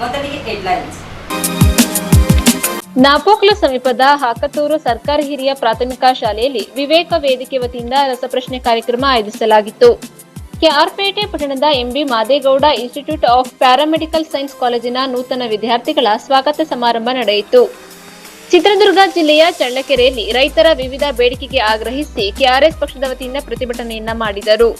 ಮೊದಲಿಗೆ ಹೆಡ್ಲೈನ್ಸ್. ನಾಪೋಕ್ಲು ಸಮೀಪದ ಹಾಕತೂರು ಸರ್ಕಾರಿ ಹಿರಿಯ ಪ್ರಾಥಮಿಕ ಶಾಲೆಯಲ್ಲಿ ವಿವೇಕ ವೇದಿಕೆ ವತಿಯಿಂದ ರಸಪ್ರಶ್ನೆ ಕಾರ್ಯಕ್ರಮ ಆಯೋಜಿಸಲಾಗಿತ್ತು. ಕೆಆರ್ಪೇಟೆ ಪಟ್ಟಣದ MB Madegowda institute of paramedical science ಕಾಲೇಜಿನ ನೂತನ ವಿದ್ಯಾರ್ಥಿಗಳ ಸ್ವಾಗತ ಸಮಾರಂಭ ನಡೆಯಿತು. ಚಿತ್ರದುರ್ಗ ಜಿಲ್ಲೆಯ ಚಳ್ಳಕೆರೆಯಲ್ಲಿ ರೈತರ ವಿವಿಧ ಬೇಡಿಕೆಗೆ ಆಗ್ರಹಿಸಿ ಕೆಆರ್ಎಸ್ ಪಕ್ಷದ ವತಿಯಿಂದ ಪ್ರತಿಭಟನೆಯನ್ನ ಮಾಡಿದರು.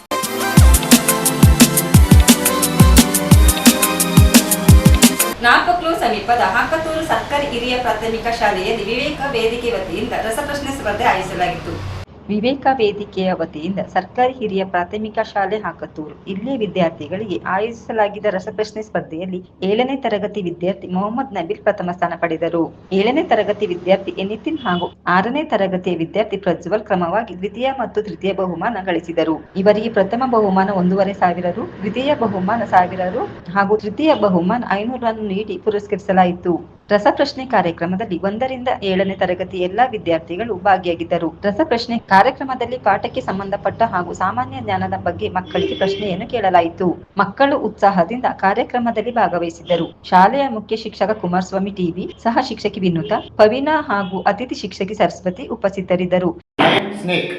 ನಾಪೋಕ್ಲು ಸಮೀಪದ ಹಾಕತೂರು ಸರ್ಕಾರಿ ಹಿರಿಯ ಪ್ರಾಥಮಿಕ ಶಾಲೆಯಲ್ಲಿ ವಿವೇಕ ವೇದಿಕೆ ವತಿಯಿಂದ ರಸಪ್ರಶ್ನೆ ಸ್ಪರ್ಧೆ ಆಯೋಜಿಸಲಾಗಿತ್ತು. ವಿವೇಕ ವೇದಿಕೆಯ ವತಿಯಿಂದ ಸರ್ಕಾರಿ ಹಿರಿಯ ಪ್ರಾಥಮಿಕ ಶಾಲೆ ಹಾಕತೂರು ಇಲ್ಲಿಯ ವಿದ್ಯಾರ್ಥಿಗಳಿಗೆ ಆಯೋಜಿಸಲಾಗಿದ್ದ ರಸಪ್ರಶ್ನೆ ಸ್ಪರ್ಧೆಯಲ್ಲಿ 7ನೇ ತರಗತಿ ವಿದ್ಯಾರ್ಥಿ ಮೊಹಮ್ಮದ್ ನಬೀಲ್ ಪ್ರಥಮ ಸ್ಥಾನ ಪಡೆದರು. 7ನೇ ತರಗತಿ ವಿದ್ಯಾರ್ಥಿ ಎನಿತಿನ್ ಹಾಗೂ 6ನೇ ತರಗತಿಯ ವಿದ್ಯಾರ್ಥಿ ಪ್ರಜ್ವಲ್ ಕ್ರಮವಾಗಿ ದ್ವಿತೀಯ ಮತ್ತು ತೃತೀಯ ಬಹುಮಾನ ಗಳಿಸಿದರು. ಇವರಿಗೆ ಪ್ರಥಮ ಬಹುಮಾನ 1,500 ರು, ದ್ವಿತೀಯ ಬಹುಮಾನ 1,000 ರು ಹಾಗೂ ತೃತೀಯ ಬಹುಮಾನ 500 ರನ್ನು ನೀಡಿ ಪುರಸ್ಕರಿಸಲಾಯಿತು. ರಸಪ್ರಶ್ನೆ ಕಾರ್ಯಕ್ರಮದಲ್ಲಿ 1ರಿಂದ 7ನೇ ತರಗತಿ ಎಲ್ಲಾ ವಿದ್ಯಾರ್ಥಿಗಳು ಭಾಗಿಯಾಗಿದ್ದರು. ರಸಪ್ರಶ್ನೆ ಕಾರ್ಯಕ್ರಮದಲ್ಲಿ ಪಾಠಕ್ಕೆ ಸಂಬಂಧಪಟ್ಟ ಹಾಗೂ ಸಾಮಾನ್ಯ ಜ್ಞಾನದ ಬಗ್ಗೆ ಮಕ್ಕಳಿಗೆ ಪ್ರಶ್ನೆಯನ್ನು ಕೇಳಲಾಯಿತು. ಮಕ್ಕಳು ಉತ್ಸಾಹದಿಂದ ಕಾರ್ಯಕ್ರಮದಲ್ಲಿ ಭಾಗವಹಿಸಿದ್ದರು. ಶಾಲೆಯ ಮುಖ್ಯ ಶಿಕ್ಷಕ ಕುಮಾರಸ್ವಾಮಿ ಟಿವಿ, ಸಹ ಶಿಕ್ಷಕಿ ವಿನುತಾ, ಪವಿನಾ ಹಾಗೂ ಅತಿಥಿ ಶಿಕ್ಷಕಿ ಸರಸ್ವತಿ ಉಪಸ್ಥಿತರಿದ್ದರು. ಸ್ನೇಕ್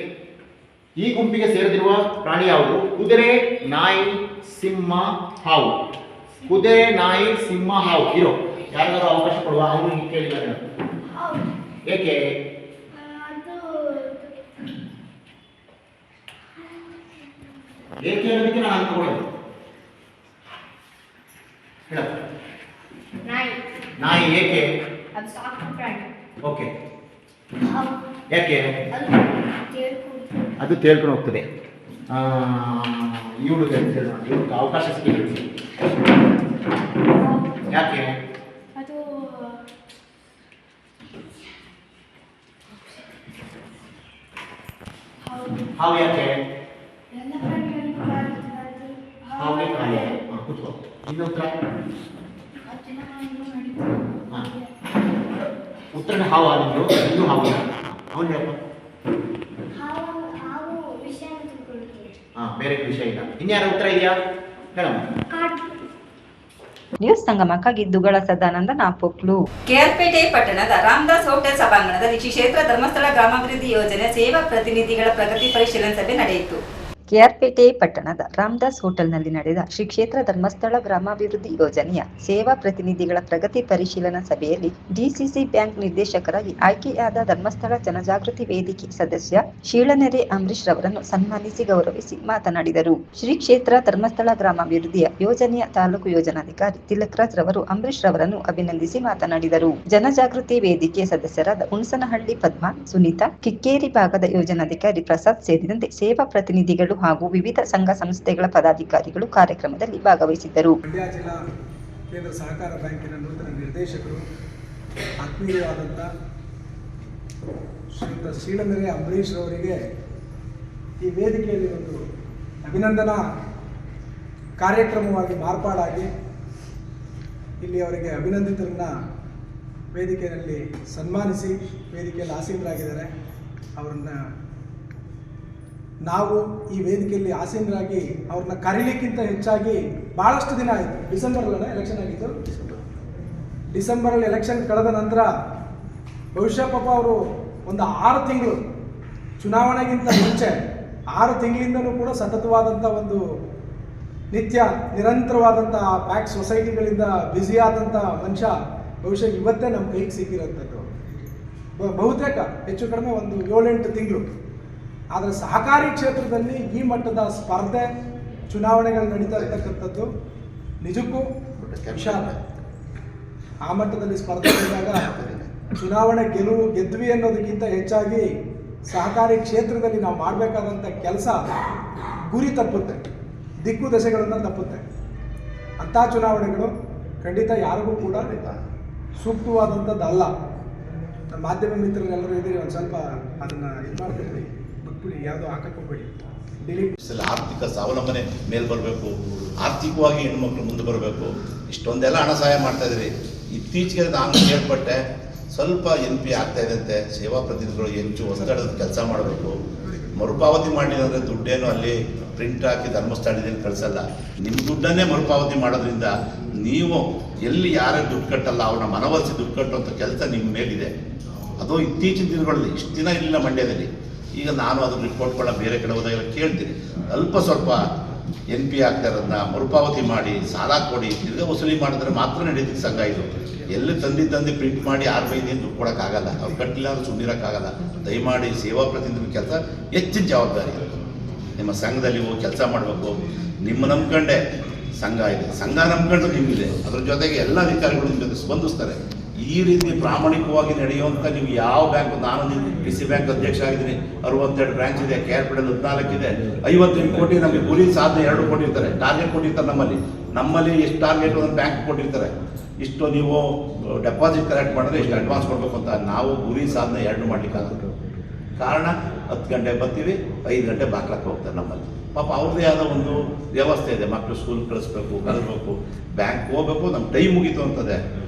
ಈ ಗುಂಪಿಗೆ ಸೇರಿದಿರುವ ಪ್ರಾಣಿ ಯಾವುದು? ಕುದುರೆ, ನಾಯಿ, ಸಿಂಹ, ಹಾವು. ಕುದುರೆ, ನಾಯಿ, ಸಿಂಹ, ಹಾವು ಇರೋ ಯಾರಿಗಾರು ಅವಕಾಶ ಕೊಡುವ. ಅವರು ಕೇಳಿಲ್ಲ ಏಕೆ? ಏಕೆ ಅನ್ನೋದಕ್ಕೆ ನಾನು ಅಂಕ ಕೊಡೋದು. ಹೇಳಪ್ಪ. ನಾಯಿ ಏಕೆ? ಓಕೆ, ಯಾಕೆ? ಅದು ತೇಳ್ಕೊಂಡು ಹೋಗ್ತದೆ. ಇವಳಿಗೆ ಅವಕಾಶ ಸಿಕ್ಕಿದೆ. ಯಾಕೆ? ಹಾವು ಯಾಕೆ? ಹಾವಿಗೆ ಕಾಲ. ಕೂತ್ಕೋ. ಇನ್ನು ಉತ್ತರ ಹಾವು ಆಗಿದ್ದು ಇನ್ನೂ ಹಾವು. ಅವನು ಹೇಳಪ್ಪ. ಬೇರೆ ವಿಷಯ ಇಲ್ಲ. ಇನ್ಯಾರ ಉತ್ತರ ಇದೆಯಾ? ಹೇಳಮ್ಮ. ನ್ಯೂಸ್ ಸಂಗಮಕ್ಕಾಗಿ ದುಗಳ ಸದಾನಂದ, ನಾಪೋಕ್ಲು. ಕೆಆರ್ಪೇಟೆ ಪಟ್ಟಣದ ರಾಮದಾಸ್ ಹೋಟೆಲ್ ಸಭಾಂಗಣದಲ್ಲಿ ಶ್ರೀ ಕ್ಷೇತ್ರ ಧರ್ಮಸ್ಥಳ ಗ್ರಾಮಾಭಿವೃದ್ಧಿ ಯೋಜನೆ ಸೇವಾ ಪ್ರತಿನಿಧಿಗಳ ಪ್ರಗತಿ ಪರಿಶೀಲನಾ ಸಭೆ ನಡೆಯಿತು. ಕೆಆರ್ಪೇಟೆ ಪಟ್ಟಣದ ರಾಮದಾಸ್ ಹೋಟೆಲ್ನಲ್ಲಿ ನಡೆದ ಶ್ರೀ ಕ್ಷೇತ್ರ ಧರ್ಮಸ್ಥಳ ಗ್ರಾಮಾಭಿವೃದ್ಧಿ ಯೋಜನೆಯ ಸೇವಾ ಪ್ರತಿನಿಧಿಗಳ ಪ್ರಗತಿ ಪರಿಶೀಲನಾ ಸಭೆಯಲ್ಲಿ ಡಿಸಿಸಿ ಬ್ಯಾಂಕ್ ನಿರ್ದೇಶಕರಾಗಿ ಆಯ್ಕೆಯಾದ ಧರ್ಮಸ್ಥಳ ಜನಜಾಗೃತಿ ವೇದಿಕೆ ಸದಸ್ಯ ಶೀಳನೆರೆ ಅಂಬರೀಶ್ ರವರನ್ನು ಸನ್ಮಾನಿಸಿ ಗೌರವಿಸಿ ಮಾತನಾಡಿದರು. ಶ್ರೀ ಕ್ಷೇತ್ರ ಧರ್ಮಸ್ಥಳ ಗ್ರಾಮಾಭಿವೃದ್ಧಿಯ ಯೋಜನೆಯ ತಾಲೂಕು ಯೋಜನಾಧಿಕಾರಿ ತಿಲಕ್ರಾಜ್ ರವರು ಅಂಬರೀಶ್ ರವರನ್ನು ಅಭಿನಂದಿಸಿ ಮಾತನಾಡಿದರು. ಜನಜಾಗೃತಿ ವೇದಿಕೆ ಸದಸ್ಯರಾದ ಹುಣಸನಹಳ್ಳಿ ಪದ್ಮ, ಸುನೀತಾ, ಕಿಕ್ಕೇರಿ ಭಾಗದ ಯೋಜನಾಧಿಕಾರಿ ಪ್ರಸಾದ್ ಸೇರಿದಂತೆ ಸೇವಾ ಪ್ರತಿನಿಧಿಗಳು ಹಾಗೂ ವಿವಿಧ ಸಂಘ ಸಂಸ್ಥೆಗಳ ಪದಾಧಿಕಾರಿಗಳು ಕಾರ್ಯಕ್ರಮದಲ್ಲಿ ಭಾಗವಹಿಸಿದ್ದರು. ಮಂಡ್ಯ ಜಿಲ್ಲಾ ಕೇಂದ್ರ ಸಹಕಾರ ಬ್ಯಾಂಕಿನ ನೂತನ ನಿರ್ದೇಶಕರು ಆತ್ಮೀಯವಾದಂಥ ಶ್ರೀಯುತ ಶೀಳನೆರೆ ಅಂಬರೀಶ್ ಅವರಿಗೆ ಈ ವೇದಿಕೆಯಲ್ಲಿ ಒಂದು ಅಭಿನಂದನಾ ಕಾರ್ಯಕ್ರಮವಾಗಿ ಮಾರ್ಪಾಡಾಗಿ ಇಲ್ಲಿ ಅವರಿಗೆ ಅಭಿನಂದಿತರನ್ನ ವೇದಿಕೆಯಲ್ಲಿ ಸನ್ಮಾನಿಸಿ ವೇದಿಕೆಯಲ್ಲಿ ಆಸೀನರಾಗಿದ್ದಾರೆ. ಅವರನ್ನ ನಾವು ಈ ವೇದಿಕೆಯಲ್ಲಿ ಆಸೀನರಾಗಿ ಅವ್ರನ್ನ ಕರೀಲಿಕ್ಕಿಂತ ಹೆಚ್ಚಾಗಿ ಭಾಳಷ್ಟು ದಿನ ಆಯಿತು. ಡಿಸೆಂಬರ್ಲೇ ಎಲೆಕ್ಷನ್ ಆಗಿತ್ತು. ಡಿಸೆಂಬರಲ್ಲಿ ಎಲೆಕ್ಷನ್ ಕಳೆದ ನಂತರ ಬಹುಶಃ ಪಾಪ ಅವರು ಒಂದು 6 ತಿಂಗಳು ಚುನಾವಣೆಗಿಂತ ಮುಂಚೆ 6 ತಿಂಗಳಿಂದಲೂ ಕೂಡ ಸತತವಾದಂಥ ಒಂದು ನಿತ್ಯ ನಿರಂತರವಾದಂಥ ಪ್ಯಾಕ್ ಸೊಸೈಟಿಗಳಿಂದ ಬ್ಯುಸಿಯಾದಂಥ ಮನುಷ್ಯ ಬಹುಶಃ ಇವತ್ತೇ ನಮ್ಮ ಕೈಗೆ ಸಿಕ್ಕಿರೋಂಥದ್ದು. ಬಹುತೇಕ ಹೆಚ್ಚು ಕಡಿಮೆ ಒಂದು 7-8 ತಿಂಗಳು. ಆದರೆ ಸಹಕಾರಿ ಕ್ಷೇತ್ರದಲ್ಲಿ ಈ ಮಟ್ಟದ ಸ್ಪರ್ಧೆ ಚುನಾವಣೆಗಳು ನಡೀತಾ ಇರ್ತಕ್ಕಂಥದ್ದು ನಿಜಕ್ಕೂ ವಿಷಾದ. ಆ ಮಟ್ಟದಲ್ಲಿ ಸ್ಪರ್ಧೆ ನಡೆದಾಗ ಚುನಾವಣೆ ಗೆದ್ವಿ ಅನ್ನೋದಕ್ಕಿಂತ ಹೆಚ್ಚಾಗಿ ಸಹಕಾರಿ ಕ್ಷೇತ್ರದಲ್ಲಿ ನಾವು ಮಾಡಬೇಕಾದಂಥ ಕೆಲಸ ಗುರಿ ತಪ್ಪುತ್ತೆ, ದಿಕ್ಕು ದಶೆಗಳನ್ನು ತಪ್ಪುತ್ತೆ. ಅಂಥ ಚುನಾವಣೆಗಳು ಖಂಡಿತ ಯಾರಿಗೂ ಕೂಡ ಸೂಕ್ತವಾದಂಥದ್ದು ಅಲ್ಲ. ನಮ್ಮ ಮಾಧ್ಯಮ ಮಿತ್ರರೆಲ್ಲರೂ ಇದ್ದೀರಿ, ಒಂದು ಸ್ವಲ್ಪ ಅದನ್ನು ಇದು ಮಾಡ್ಕೊಬಿಡಿ, ಬಿಟ್ಬಿಡಿ, ಯಾವುದೋ ಹಾಕೋಬೇಡಿ, ಡಿಲೀಟ್. ಆರ್ಥಿಕ ಸ್ವಾವಲಂಬನೆ ಮೇಲೆ ಬರಬೇಕು, ಆರ್ಥಿಕವಾಗಿ ಹೆಣ್ಮಕ್ಳು ಮುಂದೆ ಬರಬೇಕು. ಇಷ್ಟೊಂದೆಲ್ಲ ಹಣ ಸಹಾಯ ಮಾಡ್ತಾ ಇದ್ದೀವಿ. ಇತ್ತೀಚೆಗೆ ನಾನು ಕೇಳ್ಪಟ್ಟೆ ಸ್ವಲ್ಪ NP ಆಗ್ತಾ ಇದಂತೆ. ಸೇವಾ ಪ್ರತಿನಿಧಿಗಳು ಹೆಚ್ಚು ಹೊಸಗಡೆ ಕೆಲಸ ಮಾಡಬೇಕು. ಮರುಪಾವತಿ ಮಾಡಲಿಲ್ಲ ಅಂದರೆ ದುಡ್ಡೇನು ಅಲ್ಲಿ ಪ್ರಿಂಟ್ ಹಾಕಿ ಧರ್ಮಸ್ಥಳದಲ್ಲಿ ಕಳಿಸಲ್ಲ. ನಿಮ್ಮ ದುಡ್ಡನ್ನೇ ಮರುಪಾವತಿ ಮಾಡೋದ್ರಿಂದ ನೀವು ಎಲ್ಲಿ ಯಾರೇ ದುಡ್ಡು ಕಟ್ಟಲ್ಲ ಅವ್ರನ್ನ ಮನವೊಲಿಸಿ ದುಡ್ಡು ಕಟ್ಟುವಂಥ ಕೆಲಸ ನಿಮ್ಮ ಮೇಲಿದೆ. ಅದು ಇತ್ತೀಚಿನ ದಿನಗಳಲ್ಲಿ ಇಷ್ಟು ದಿನ ಇರಲಿಲ್ಲ ಮಂಡ್ಯದಲ್ಲಿ. ಈಗ ನಾನು ಅದನ್ನು ರಿಪೋರ್ಟ್ಗಳ ಬೇರೆ ಕಡೆ ಹೋದಾಗೆಲ್ಲ ಕೇಳ್ತೀನಿ, ಅಲ್ಪ ಸ್ವಲ್ಪ NP ಆಗ್ತಾ ಇರೋದನ್ನ ಮರುಪಾವತಿ ಮಾಡಿ ಸಾಲ ಕೊಡಿ, ತಿರ್ಗಾ ವಸೂಲಿ ಮಾಡಿದ್ರೆ ಮಾತ್ರ ನಡೀತಿದ್ದ ಸಂಘ ಇದು. ಎಲ್ಲಿ ತಂದು ಪ್ರಿಂಟ್ ಮಾಡಿ 6 ದುಡ್ಡು ಕೊಡೋಕ್ಕಾಗಲ್ಲ, ಅವ್ರು ಕಟ್ಟಿಲ್ಲ ಅಂದ್ರೆ ಸುಮ್ಮನಿರೋಕ್ಕಾಗಲ್ಲ. ದಯಮಾಡಿ ಸೇವಾ ಪ್ರತಿನಿಧಿ ಕೆಲಸ ಹೆಚ್ಚಿನ ಜವಾಬ್ದಾರಿ. ನಿಮ್ಮ ಸಂಘದಲ್ಲಿ ಹೋಗಿ ಕೆಲಸ ಮಾಡಬೇಕು. ನಿಮ್ಮ ನಂಬ್ಕೊಂಡೆ ಸಂಘ ಇದೆ, ಸಂಘ ನಂಬ್ಕೊಂಡು ನಿಮಗಿದೆ. ಅದ್ರ ಜೊತೆಗೆ ಎಲ್ಲ ಅಧಿಕಾರಿಗಳು ನಿಮ್ಮ ಜೊತೆ ಸ್ಪಂದಿಸ್ತಾರೆ. ಈ ರೀತಿ ಪ್ರಾಮಾಣಿಕವಾಗಿ ನಡೆಯುವಂಥ ನೀವು ಯಾವ ಬ್ಯಾಂಕ್, ನಾನು DC ಬ್ಯಾಂಕ್ ಅಧ್ಯಕ್ಷ ಆಗಿದ್ದೀನಿ, 62 ಬ್ರಾಂಚ್ ಇದೆ, KRPದಲ್ಲಿ 14 ಇದೆ, 55 ಕೋಟಿ ನಮಗೆ ಗುರಿ ಸಾಧನೆ 2 ಕೊಟ್ಟಿರ್ತಾರೆ, ಟಾರ್ಗೆಟ್ ಕೊಟ್ಟಿರ್ತಾರೆ. ನಮ್ಮಲ್ಲಿ ಎಷ್ಟು ಟಾರ್ಗೆಟ್ ಒಂದು ಬ್ಯಾಂಕ್ ಕೊಟ್ಟಿರ್ತಾರೆ, ಇಷ್ಟು ನೀವು ಡೆಪಾಸಿಟ್ ಕಲೆಕ್ಟ್ ಮಾಡಿದ್ರೆ ಇಷ್ಟು ಅಡ್ವಾನ್ಸ್ ಕೊಡಬೇಕು ಅಂತ. ನಾವು ಗುರಿ ಸಾಧನೆ 2 ಮಾಡಲಿಕ್ಕಾಗಲ್ಲ. ಕಾರಣ 10 ಗಂಟೆ ಬರ್ತೀವಿ, 5 ಗಂಟೆ ಬಾಕ್ಲಕ್ಕೆ ಹೋಗ್ತಾರೆ. ನಮ್ಮಲ್ಲಿ ಪಾಪ ಅವ್ರದ್ದೇ ಆದ ಒಂದು ವ್ಯವಸ್ಥೆ ಇದೆ. ಮಕ್ಕಳು ಸ್ಕೂಲ್ ಕಳಿಸ್ಬೇಕು, ಕಲಿಸ್ಬೇಕು, ಬ್ಯಾಂಕ್ ಹೋಗ್ಬೇಕು, ನಮ್ಮ ಟೈಮ್ ಮುಗೀತು ಅಂತದೆ.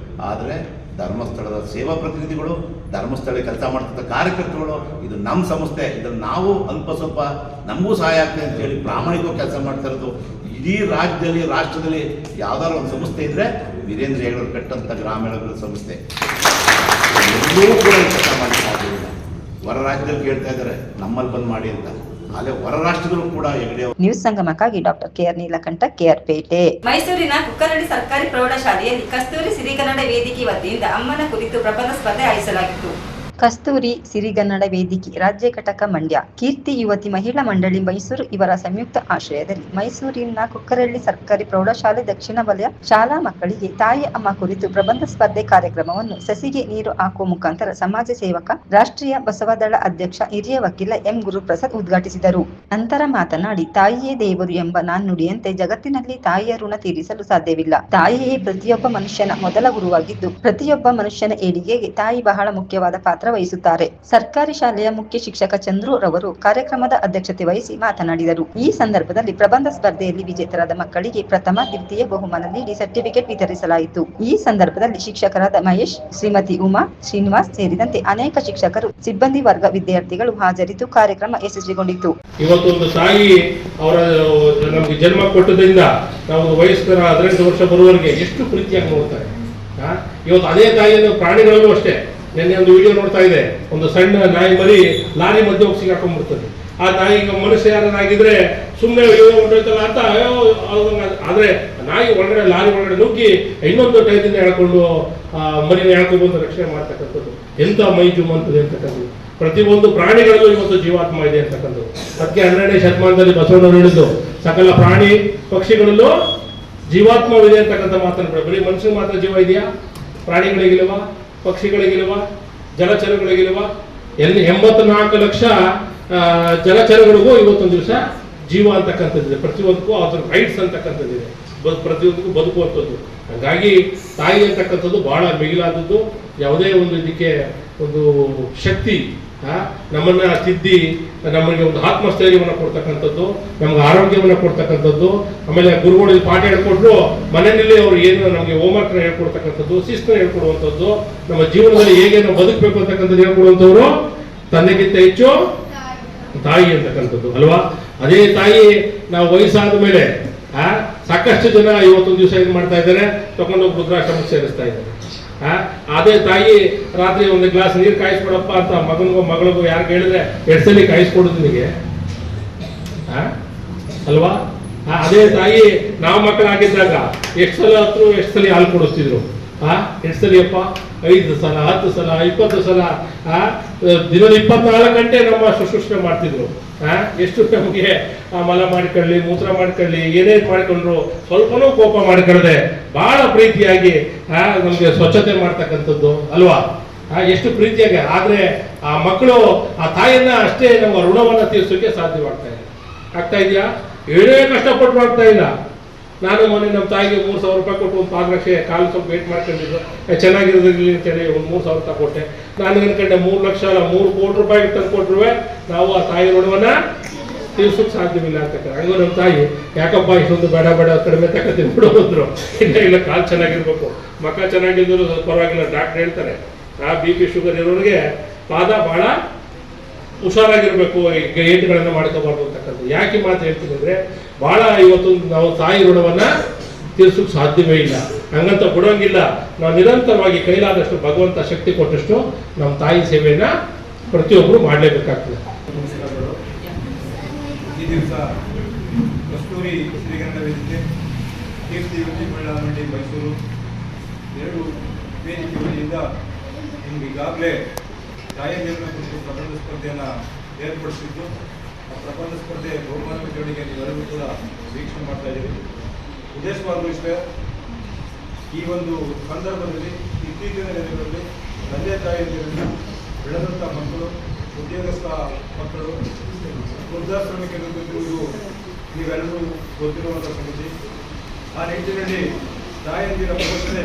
ಆದರೆ ಧರ್ಮಸ್ಥಳದ ಸೇವಾ ಪ್ರತಿನಿಧಿಗಳು, ಧರ್ಮಸ್ಥಳಕ್ಕೆ ಕೆಲಸ ಮಾಡ್ತಿದ್ದ ಕಾರ್ಯಕರ್ತರುಗಳು, ಇದು ನಮ್ಮ ಸಂಸ್ಥೆ, ಇದನ್ನು ನಾವು ಅಲ್ಪ ಸ್ವಲ್ಪ ನಮಗೂ ಸಹಾಯ ಆಗ್ತದೆ ಅಂತೇಳಿ ಪ್ರಾಮಾಣಿಕವಾಗಿ ಕೆಲಸ ಮಾಡ್ತಾ ಇರೋದು. ಇಡೀ ರಾಜ್ಯದಲ್ಲಿ, ರಾಷ್ಟ್ರದಲ್ಲಿ ಯಾವ್ದಾದ್ರು ಒಂದು ಸಂಸ್ಥೆ ಇದ್ದರೆ ವೀರೇಂದ್ರ ಹೆಗ್ಗಡೆ ಕಟ್ಟಂಥ ಗ್ರಾಮೀಣಾಭಿವೃದ್ಧಿ ಸಂಸ್ಥೆ. ಎಲ್ಲರೂ ಕೂಡ ಕೆಲಸ ಮಾಡಲಿಕ್ಕೆ ಸಾಧ್ಯವಿಲ್ಲ. ಹೊರ ರಾಜ್ಯದಲ್ಲಿ ಕೇಳ್ತಾ ಇದ್ದಾರೆ ನಮ್ಮಲ್ಲಿ ಬಂದ್ ಮಾಡಿ ಅಂತ. ಅಲ್ಲೇ ಹೊರ ರಾಷ್ಟ್ರಗಳು ಕೂಡ ಹೆಗ್ಗಡೆ. ನ್ಯೂಸ್ ಸಂಗಮಕ್ಕಾಗಿ doctor KR Neelakantha, KR Pete. ಮೈಸೂರಿನ ಕುಕ್ಕರಳ್ಳಿ ಸರ್ಕಾರಿ ಪ್ರೌಢಶಾಲೆಯಲ್ಲಿ ಕಸ್ತೂರಿ ಸಿರಿಗನ್ನಡ ವೇದಿಕೆ ವತಿಯಿಂದ ಅಮ್ಮನ ಕುರಿತು ಪ್ರಬಂಧ ಸ್ಪರ್ಧೆ ಆಯೋಜಿಸಲಾಗಿತ್ತು. ಕಸ್ತೂರಿ ಸಿರಿಗನ್ನಡ ವೇದಿಕೆ ರಾಜ್ಯ ಘಟಕ ಮಂಡ್ಯ, ಕೀರ್ತಿ ಯುವತಿ ಮಹಿಳಾ ಮಂಡಳಿ ಮೈಸೂರು ಇವರ ಸಂಯುಕ್ತ ಆಶ್ರಯದಲ್ಲಿ ಮೈಸೂರಿನ ಕುಕ್ಕರಳ್ಳಿ ಸರ್ಕಾರಿ ಪ್ರೌಢಶಾಲೆ ದಕ್ಷಿಣ ವಲಯ ಶಾಲಾ ಮಕ್ಕಳಿಗೆ ತಾಯಿ ಅಮ್ಮ ಕುರಿತು ಪ್ರಬಂಧ ಸ್ಪರ್ಧೆ ಕಾರ್ಯಕ್ರಮವನ್ನು ಸಸಿಗೆ ನೀರು ಹಾಕುವ ಮುಖಾಂತರ ಸಮಾಜ ಸೇವಕ, ರಾಷ್ಟ್ರೀಯ ಬಸವದಳ ಅಧ್ಯಕ್ಷ, ಹಿರಿಯ ವಕೀಲ M. ಗುರುಪ್ರಸಾದ್ ಉದ್ಘಾಟಿಸಿದರು. ನಂತರ ಮಾತನಾಡಿ, ತಾಯಿಯೇ ದೇವರು ಎಂಬ ನಾಣ್ಣುಡಿಯಂತೆ ಜಗತ್ತಿನಲ್ಲಿ ತಾಯಿಯ ಋಣ ತೀರಿಸಲು ಸಾಧ್ಯವಿಲ್ಲ. ತಾಯಿಯೇ ಪ್ರತಿಯೊಬ್ಬ ಮನುಷ್ಯನ ಮೊದಲ ಗುರುವಾಗಿದ್ದು, ಪ್ರತಿಯೊಬ್ಬ ಮನುಷ್ಯನ ಏಳಿಗೆಗೆ ತಾಯಿ ಬಹಳ ಮುಖ್ಯವಾದ ಪಾತ್ರ ವಹಿಸುತ್ತಾರೆ. ಸರ್ಕಾರಿ ಶಾಲೆಯ ಮುಖ್ಯ ಶಿಕ್ಷಕ ಚಂದ್ರು ರವರು ಕಾರ್ಯಕ್ರಮದ ಅಧ್ಯಕ್ಷತೆ ವಹಿಸಿ ಮಾತನಾಡಿದರು. ಈ ಸಂದರ್ಭದಲ್ಲಿ ಪ್ರಬಂಧ ಸ್ಪರ್ಧೆಯಲ್ಲಿ ವಿಜೇತರಾದ ಮಕ್ಕಳಿಗೆ ಪ್ರಥಮ, ದ್ವಿತೀಯ ಬಹುಮಾನ ನೀಡಿ ಸರ್ಟಿಫಿಕೇಟ್ ವಿತರಿಸಲಾಯಿತು. ಈ ಸಂದರ್ಭದಲ್ಲಿ ಶಿಕ್ಷಕರಾದ ಮಹೇಶ್, ಶ್ರೀಮತಿ ಉಮಾ, ಶ್ರೀನಿವಾಸ್ ಸೇರಿದಂತೆ ಅನೇಕ ಶಿಕ್ಷಕರು, ಸಿಬ್ಬಂದಿ ವರ್ಗ, ವಿದ್ಯಾರ್ಥಿಗಳು ಹಾಜರಿದ್ದು ಕಾರ್ಯಕ್ರಮ ಯಶಸ್ವಿಗೊಂಡಿತು. ಇವತ್ತೊಂದು ತಾಯಿ ಅವರ ನಮಗೆ ಜನ್ಮ ಕೊಟ್ಟದಿಂದ ನಾವು ವಯಸ್ಕರ 18 ವರ್ಷ ಬರುವವರೆಗೆ ಎಷ್ಟು ಪ್ರೀತಿಯಾಗಿ ನೋಡ್ತಾರೆ. ಇವತ್ತು ಅದೇ ತಾಯಿಯನ್ನು ಪ್ರಾಣಿಗಳಲ್ಲೂ ಅಷ್ಟೇ. ನೆನ್ನೆ ಒಂದು ವಿಡಿಯೋ ನೋಡ್ತಾ ಇದೆ, ಒಂದು ಸಣ್ಣ ನಾಯಿ ಮರಿ ಲಾರಿ ಮಧ್ಯೆ ಹೋಗಿ ಸಿಗಾಕೊಂಡ್ಬಿಡ್ತದೆ. ಆ ನಾಯಿಗೆ ಮನುಷ್ಯ ಯಾರಾಗಿದ್ರೆ ಸುಮ್ಮನೆ ಹೊಂಟೋಯ್ತಲ್ಲ ಅಂತ ಆದ್ರೆ ನಾಯಿ ಒಳಗಡೆ, ಲಾರಿ ಒಳಗಡೆ ನುಗ್ಗಿ ಇನ್ನೊಂದು ಟೈದಿಂದ ಎಳ್ಕೊಂಡು ಮರಿನ ಎಳ್ಕೊಂಡ್ಬಂದು ರಕ್ಷಣೆ ಮಾಡ್ತಕ್ಕಂಥದ್ದು ಎಂತ ಮೈ ಜುಮ್ ಅಂತದೆ ಅಂತಕ್ಕಂಥದ್ದು. ಪ್ರತಿಯೊಂದು ಪ್ರಾಣಿಗಳಲ್ಲೂ ಇವತ್ತು ಜೀವಾತ್ಮ ಇದೆ ಅಂತಕ್ಕಂಥದ್ದು. ಅದಕ್ಕೆ 12ನೇ ಶತಮಾನದಲ್ಲಿ ಬಸವಣ್ಣವರು ಹೇಳಿದ್ದು, ಸಕಲ ಪ್ರಾಣಿ ಪಕ್ಷಿಗಳಲ್ಲೂ ಜೀವಾತ್ಮವಿದೆ ಅಂತಕ್ಕಂಥ ಮಾತನ್ನು. ಬರೀ ಮನುಷ್ಯನಿಗೆ ಮಾತ್ರ ಜೀವ ಇದೆಯಾ? ಪ್ರಾಣಿಗಳಿಗಿಲ್ವ? ಪಕ್ಷಿಗಳಿಗಿಲ್ವ? ಜಲಚರಗಳಿಗಿಲ್ವ? 84 ಲಕ್ಷ ಜಲಚರಗಳಿಗೂ ಇವತ್ತೊಂದು ದಿವಸ ಜೀವ ಅಂತಕ್ಕಂಥದ್ದಿದೆ. ಪ್ರತಿಯೊಂದಕ್ಕೂ ಅದ್ರ ರೈಟ್ಸ್ ಅಂತಕ್ಕಂಥದ್ದಿದೆ, ಪ್ರತಿಯೊಂದಕ್ಕೂ ಬದುಕುವಂಥದ್ದು. ಹಾಗಾಗಿ ತಾಯಿ ಅಂತಕ್ಕಂಥದ್ದು ಬಹಳ ಮಿಗಿಲಾದದ್ದು. ಯಾವುದೇ ಒಂದು ಇದಕ್ಕೆ ಒಂದು ಶಕ್ತಿ ನಮ್ಮನ್ನ ತಿದ್ದಿ ನಮಗೆ ಒಂದು ಆತ್ಮಸ್ಥೈರ್ಯವನ್ನು ಕೊಡ್ತಕ್ಕಂಥದ್ದು, ನಮ್ಗೆ ಆರೋಗ್ಯವನ್ನು ಕೊಡ್ತಕ್ಕಂಥದ್ದು. ಆಮೇಲೆ ಗುರುಗಳು ಪಾಠ ಹೇಳ್ಕೊಟ್ರು, ಮನೆಯಲ್ಲಿ ಅವ್ರು ಏನು ನಮಗೆ ಹೋಮ್ವರ್ಕ್ನ ಹೇಳ್ಕೊಡ್ತಕ್ಕಂಥದ್ದು, ಶಿಸ್ತನ್ನ ಹೇಳ್ಕೊಡುವಂಥದ್ದು, ನಮ್ಮ ಜೀವನದಲ್ಲಿ ಹೇಗೆ ನಾವು ಬದುಕಬೇಕು ಅಂತಕ್ಕಂಥದ್ದು ಹೇಳ್ಕೊಡುವಂಥವ್ರು ತಂದೆಗಿಂತ ಹೆಚ್ಚು ತಾಯಿ ಅಂತಕ್ಕಂಥದ್ದು ಅಲ್ವಾ? ಅದೇ ತಾಯಿ ನಾವು ವಯಸ್ಸಾದ ಮೇಲೆ ಸಾಕಷ್ಟು ಜನ ಇವತ್ತೊಂದು ದಿವಸ ಇದು ಮಾಡ್ತಾ ಇದ್ದಾರೆ, ತಗೊಂಡೋಗಿ ವೃದ್ಧಾಶ್ರಮಕ್ಕೆ ಸೇರಿಸ್ತಾ ಇದ್ದಾರೆ. ಅದೇ ತಾಯಿ ರಾತ್ರಿ ಒಂದು ಗ್ಲಾಸ್ ನೀರು ಕಾಯಿಸ್ಕೊಡಪ್ಪ ಅಂತ ಮಗಳಿಗೂ ಯಾರು ಹೇಳಿದ್ರೆ 2 ಸಲ ಕಾಯಿಸ್ಕೊಡೋದು ನಿನಗೆ ಅಲ್ವಾ? ಅದೇ ತಾಯಿ ನಾವು ಮಕ್ಕಳಾಗಿದ್ದಾಗ ಎಷ್ಟು ಸಲ ಹತ್ತು, ಎಷ್ಟು ಸಲ ಹಾಲು ಕೊಡಿಸ್ತಿದ್ರು. ಎಷ್ಟು ಸಲ ಅಪ್ಪ? 5 ಸಲ, 10 ಸಲ, 20 ಸಲ, ದಿನದ 24 ಗಂಟೆ ನಮ್ಮ ಶುಶ್ರೂಷಣೆ ಮಾಡ್ತಿದ್ರು. ಎಷ್ಟು ನಮಗೆ ಮಲ ಮಾಡ್ಕೊಳ್ಳಿ, ಮೂತ್ರ ಮಾಡ್ಕೊಳ್ಳಿ, ಏನೇನು ಮಾಡ್ಕೊಂಡ್ರು ಸ್ವಲ್ಪನೂ ಕೋಪ ಮಾಡ್ಕೊಳ್ಳದೆ ಬಹಳ ಪ್ರೀತಿಯಾಗಿ ನಮ್ಗೆ ಸ್ವಚ್ಛತೆ ಮಾಡ್ತಕ್ಕಂಥದ್ದು ಅಲ್ವಾ? ಎಷ್ಟು ಪ್ರೀತಿಯಾಗಿ. ಆದ್ರೆ ಆ ಮಕ್ಕಳು ಆ ತಾಯಿಯನ್ನ ಅಷ್ಟೇ ನಮ್ಮ ಋಣವನ್ನ ತೀರ್ಸೋಕೆ ಆಗ್ತಾ ಇದೆಯಾ? ಏನೇ ಕಷ್ಟಪಟ್ಟು ಮಾಡ್ತಾ ಇಲ್ಲ. ನಾನು ಮೊನ್ನೆ ನಮ್ಮ ತಾಯಿಗೆ 3,000 ರೂಪಾಯಿ ಕೊಟ್ಟು ಒಂದು ಪಾದರಕ್ಷೆ ಕಾಲು ಸ್ವಲ್ಪ ವೇಟ್ ಮಾಡ್ಕೊಂಡಿದ್ದು, ಚೆನ್ನಾಗಿರೋದ್ರಲ್ಲಿ ಅಂತೇಳಿ ಒಂದು 3,000 ರೂಪಾಯಿ ಕೊಟ್ಟೆ. ನಾನು ಅನ್ಕೊಂಡೆ 3 ಲಕ್ಷ ಅಲ್ಲ 3 ಕೋಟಿ ರೂಪಾಯಿ ತಂದು ಕೊಟ್ಟರು ನಾವು ಆ ತಾಯಿ ಋಣವನ್ನ ತೀರ್ಸೋಕೆ ಸಾಧ್ಯವಿಲ್ಲ ಅಂತ. ಹಂಗೂ ನಮ್ಮ ತಾಯಿ ಯಾಕಪ್ಪ ಇಷ್ಟೊಂದು ಬೇಡ ಕಡಿಮೆ ತಗೋತೀನಿ ಬಿಡೋದ್ರು. ಇಲ್ಲ ಕಾಲು ಚೆನ್ನಾಗಿರ್ಬೇಕು, ಮಕ್ಕ ಚೆನ್ನಾಗಿದ್ರು ಪರವಾಗಿಲ್ಲ. ಡಾಕ್ಟರ್ ಹೇಳ್ತಾರೆ BP ಶುಗರ್ ಇರೋರಿಗೆ ಪಾದ ಬಹಳ ಹುಷಾರಾಗಿರ್ಬೇಕು, ಏಟುಗಳನ್ನ ಮಾಡ್ಕೋಬಾರ್ದು ಅಂತಕ್ಕಂಥದ್ದು. ಯಾಕೆ ಮಾತು ಹೇಳ್ತೀನಿ ಅಂದ್ರೆ, ಬಹಳ ಇವತ್ತು ನಾವು ತಾಯಿ ಋಣವನ್ನ ತೀರ್ಸೋಕೆ ಸಾಧ್ಯವೇ ಇಲ್ಲ. ಹಂಗಂತ ಬಿಡೋಂಗಿಲ್ಲ. ನಾವು ನಿರಂತರವಾಗಿ ಕೈಲಾದಷ್ಟು ಭಗವಂತ ಶಕ್ತಿ ಕೊಟ್ಟಷ್ಟು ನಮ್ಮ ತಾಯಿ ಸೇವೆಯನ್ನ ಪ್ರತಿಯೊಬ್ಬರು ಮಾಡಲೇಬೇಕಾಗ್ತದೆ. ಈ ದಿವಸ ಕಸ್ತೂರಿ ಶ್ರೀಗಂಧ ವೇದಿಕೆ, ಕೀರ್ತಿ ಮಹಿಳಾ ಮಂಡಳಿ ಮೈಸೂರು ಎರಡು ವೇದಿಕೆ ವತಿಯಿಂದ ನಿಮ್ಗೆ ಈಗಾಗಲೇ ತಾಯಂದಿರನ್ನ ಕುರಿತು ಪ್ರಬಂಧ ಸ್ಪರ್ಧೆಯನ್ನು ಏರ್ಪಡಿಸಿದ್ದು, ಆ ಪ್ರಬಂಧ ಸ್ಪರ್ಧೆ ಬಹುಮಾನ ವಿತರಣೆಗೆ ನೀವೆಲ್ಲರೂ ಕೂಡ ವೀಕ್ಷಣೆ ಮಾಡ್ತಾ ಇದ್ದೀವಿ. ಉದ್ದೇಶವಾದರೂ ಇಷ್ಟೇ, ಈ ಒಂದು ಸಂದರ್ಭದಲ್ಲಿ ಇತ್ತೀಚಿನ ದಿನಗಳಲ್ಲಿ ತಂದೆ ತಾಯಿಯಂದಿರನ್ನ ಬೆಳೆದಂಥ ಮಕ್ಕಳು, ಉದ್ಯೋಗಸ್ಥ ಮಕ್ಕಳು, ವೃದ್ಧಾಶ್ರಮಕ್ಕೆ ನುಗ್ಗುತ್ತಿರುವುದು ನೀವೆಲ್ಲರೂ ಗೊತ್ತಿರುವಂಥ ಸಂಗತಿ. ಆ ನಿಟ್ಟಿನಲ್ಲಿ ತಾಯಂದಿರ ಪೋಷಣೆ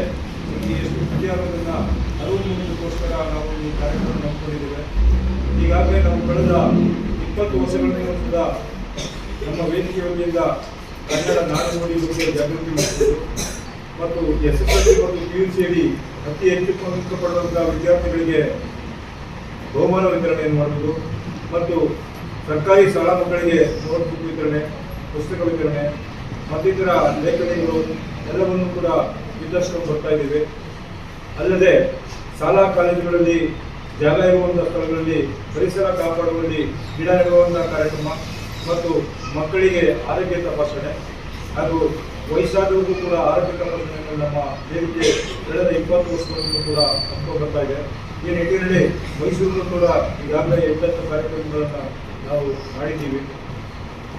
ಎಷ್ಟು ಮುಖ್ಯ ಅನ್ನೋದನ್ನು ಅರಿವು ಮೂಡಿಸೋಸ್ಕರ ನಾವು ಈ ಕಾರ್ಯಕ್ರಮ ಹಮ್ಮಿಕೊಂಡಿದ್ದೇವೆ. ಈಗಾಗಲೇ ನಾವು ಕಳೆದ 20 ವರ್ಷಗಳಿಂದ ಕೂಡ ನಮ್ಮ ವೇದಿಕೆ ವತಿಯಿಂದ ಕನ್ನಡ ನಾಡುನುಡಿ ಬಗ್ಗೆ ಜಾಗೃತಿ ಮೂಡಿಸುವುದು ಮತ್ತು SSLC ಮತ್ತು PUCಯಲ್ಲಿ ಅತಿ ಹೆಚ್ಚು ಅಂಕ ಪಡೆದಂತಹ ವಿದ್ಯಾರ್ಥಿಗಳಿಗೆ ಬಹುಮಾನ ವಿತರಣೆಯನ್ನು ಮಾಡುವುದು ಮತ್ತು ಸರ್ಕಾರಿ ಶಾಲಾ ಮಕ್ಕಳಿಗೆ ನೋಟ್ಬುಕ್ ವಿತರಣೆ, ಪುಸ್ತಕ ವಿತರಣೆ ಮತ್ತಿತರ ಲೇಖನಿಗಳು ಎಲ್ಲವನ್ನೂ ಕೂಡ ವಿತರಿಸಲು ಬರ್ತಾ ಇದ್ದೇವೆ. ಅಲ್ಲದೆ ಶಾಲಾ ಕಾಲೇಜುಗಳಲ್ಲಿ ಜಾಗ ಇರುವಂತಹ ಸ್ಥಳಗಳಲ್ಲಿ ಪರಿಸರ ಕಾಪಾಡುವಲ್ಲಿ ಗಿಡ ನೆಡುವಂತಹ ಕಾರ್ಯಕ್ರಮ ಮತ್ತು ಮಕ್ಕಳಿಗೆ ಆರೋಗ್ಯ ತಪಾಸಣೆ ಹಾಗೂ ವಯಸ್ಸಾದವರಿಗೂ ಕೂಡ ಆರೋಗ್ಯ ತಪಾಸಣೆಯನ್ನು ನಮ್ಮ ವೇದಿಕೆ ಕಳೆದ 20 ವರ್ಷಗಳಿಂದ ಕೂಡ ಹಮ್ಮಿಕೊಂಡು ಬರ್ತಾ ಇದೆ. ಈ ನಿಟ್ಟಿನಲ್ಲಿ ಮೈಸೂರಿನೂ ಕೂಡ ಈಗಾಗಲೇ ಹೆಚ್ಚೆಚ್ಚು ಕಾರ್ಯಕ್ರಮಗಳನ್ನು ನಾವು ಮಾಡಿದ್ದೀವಿ.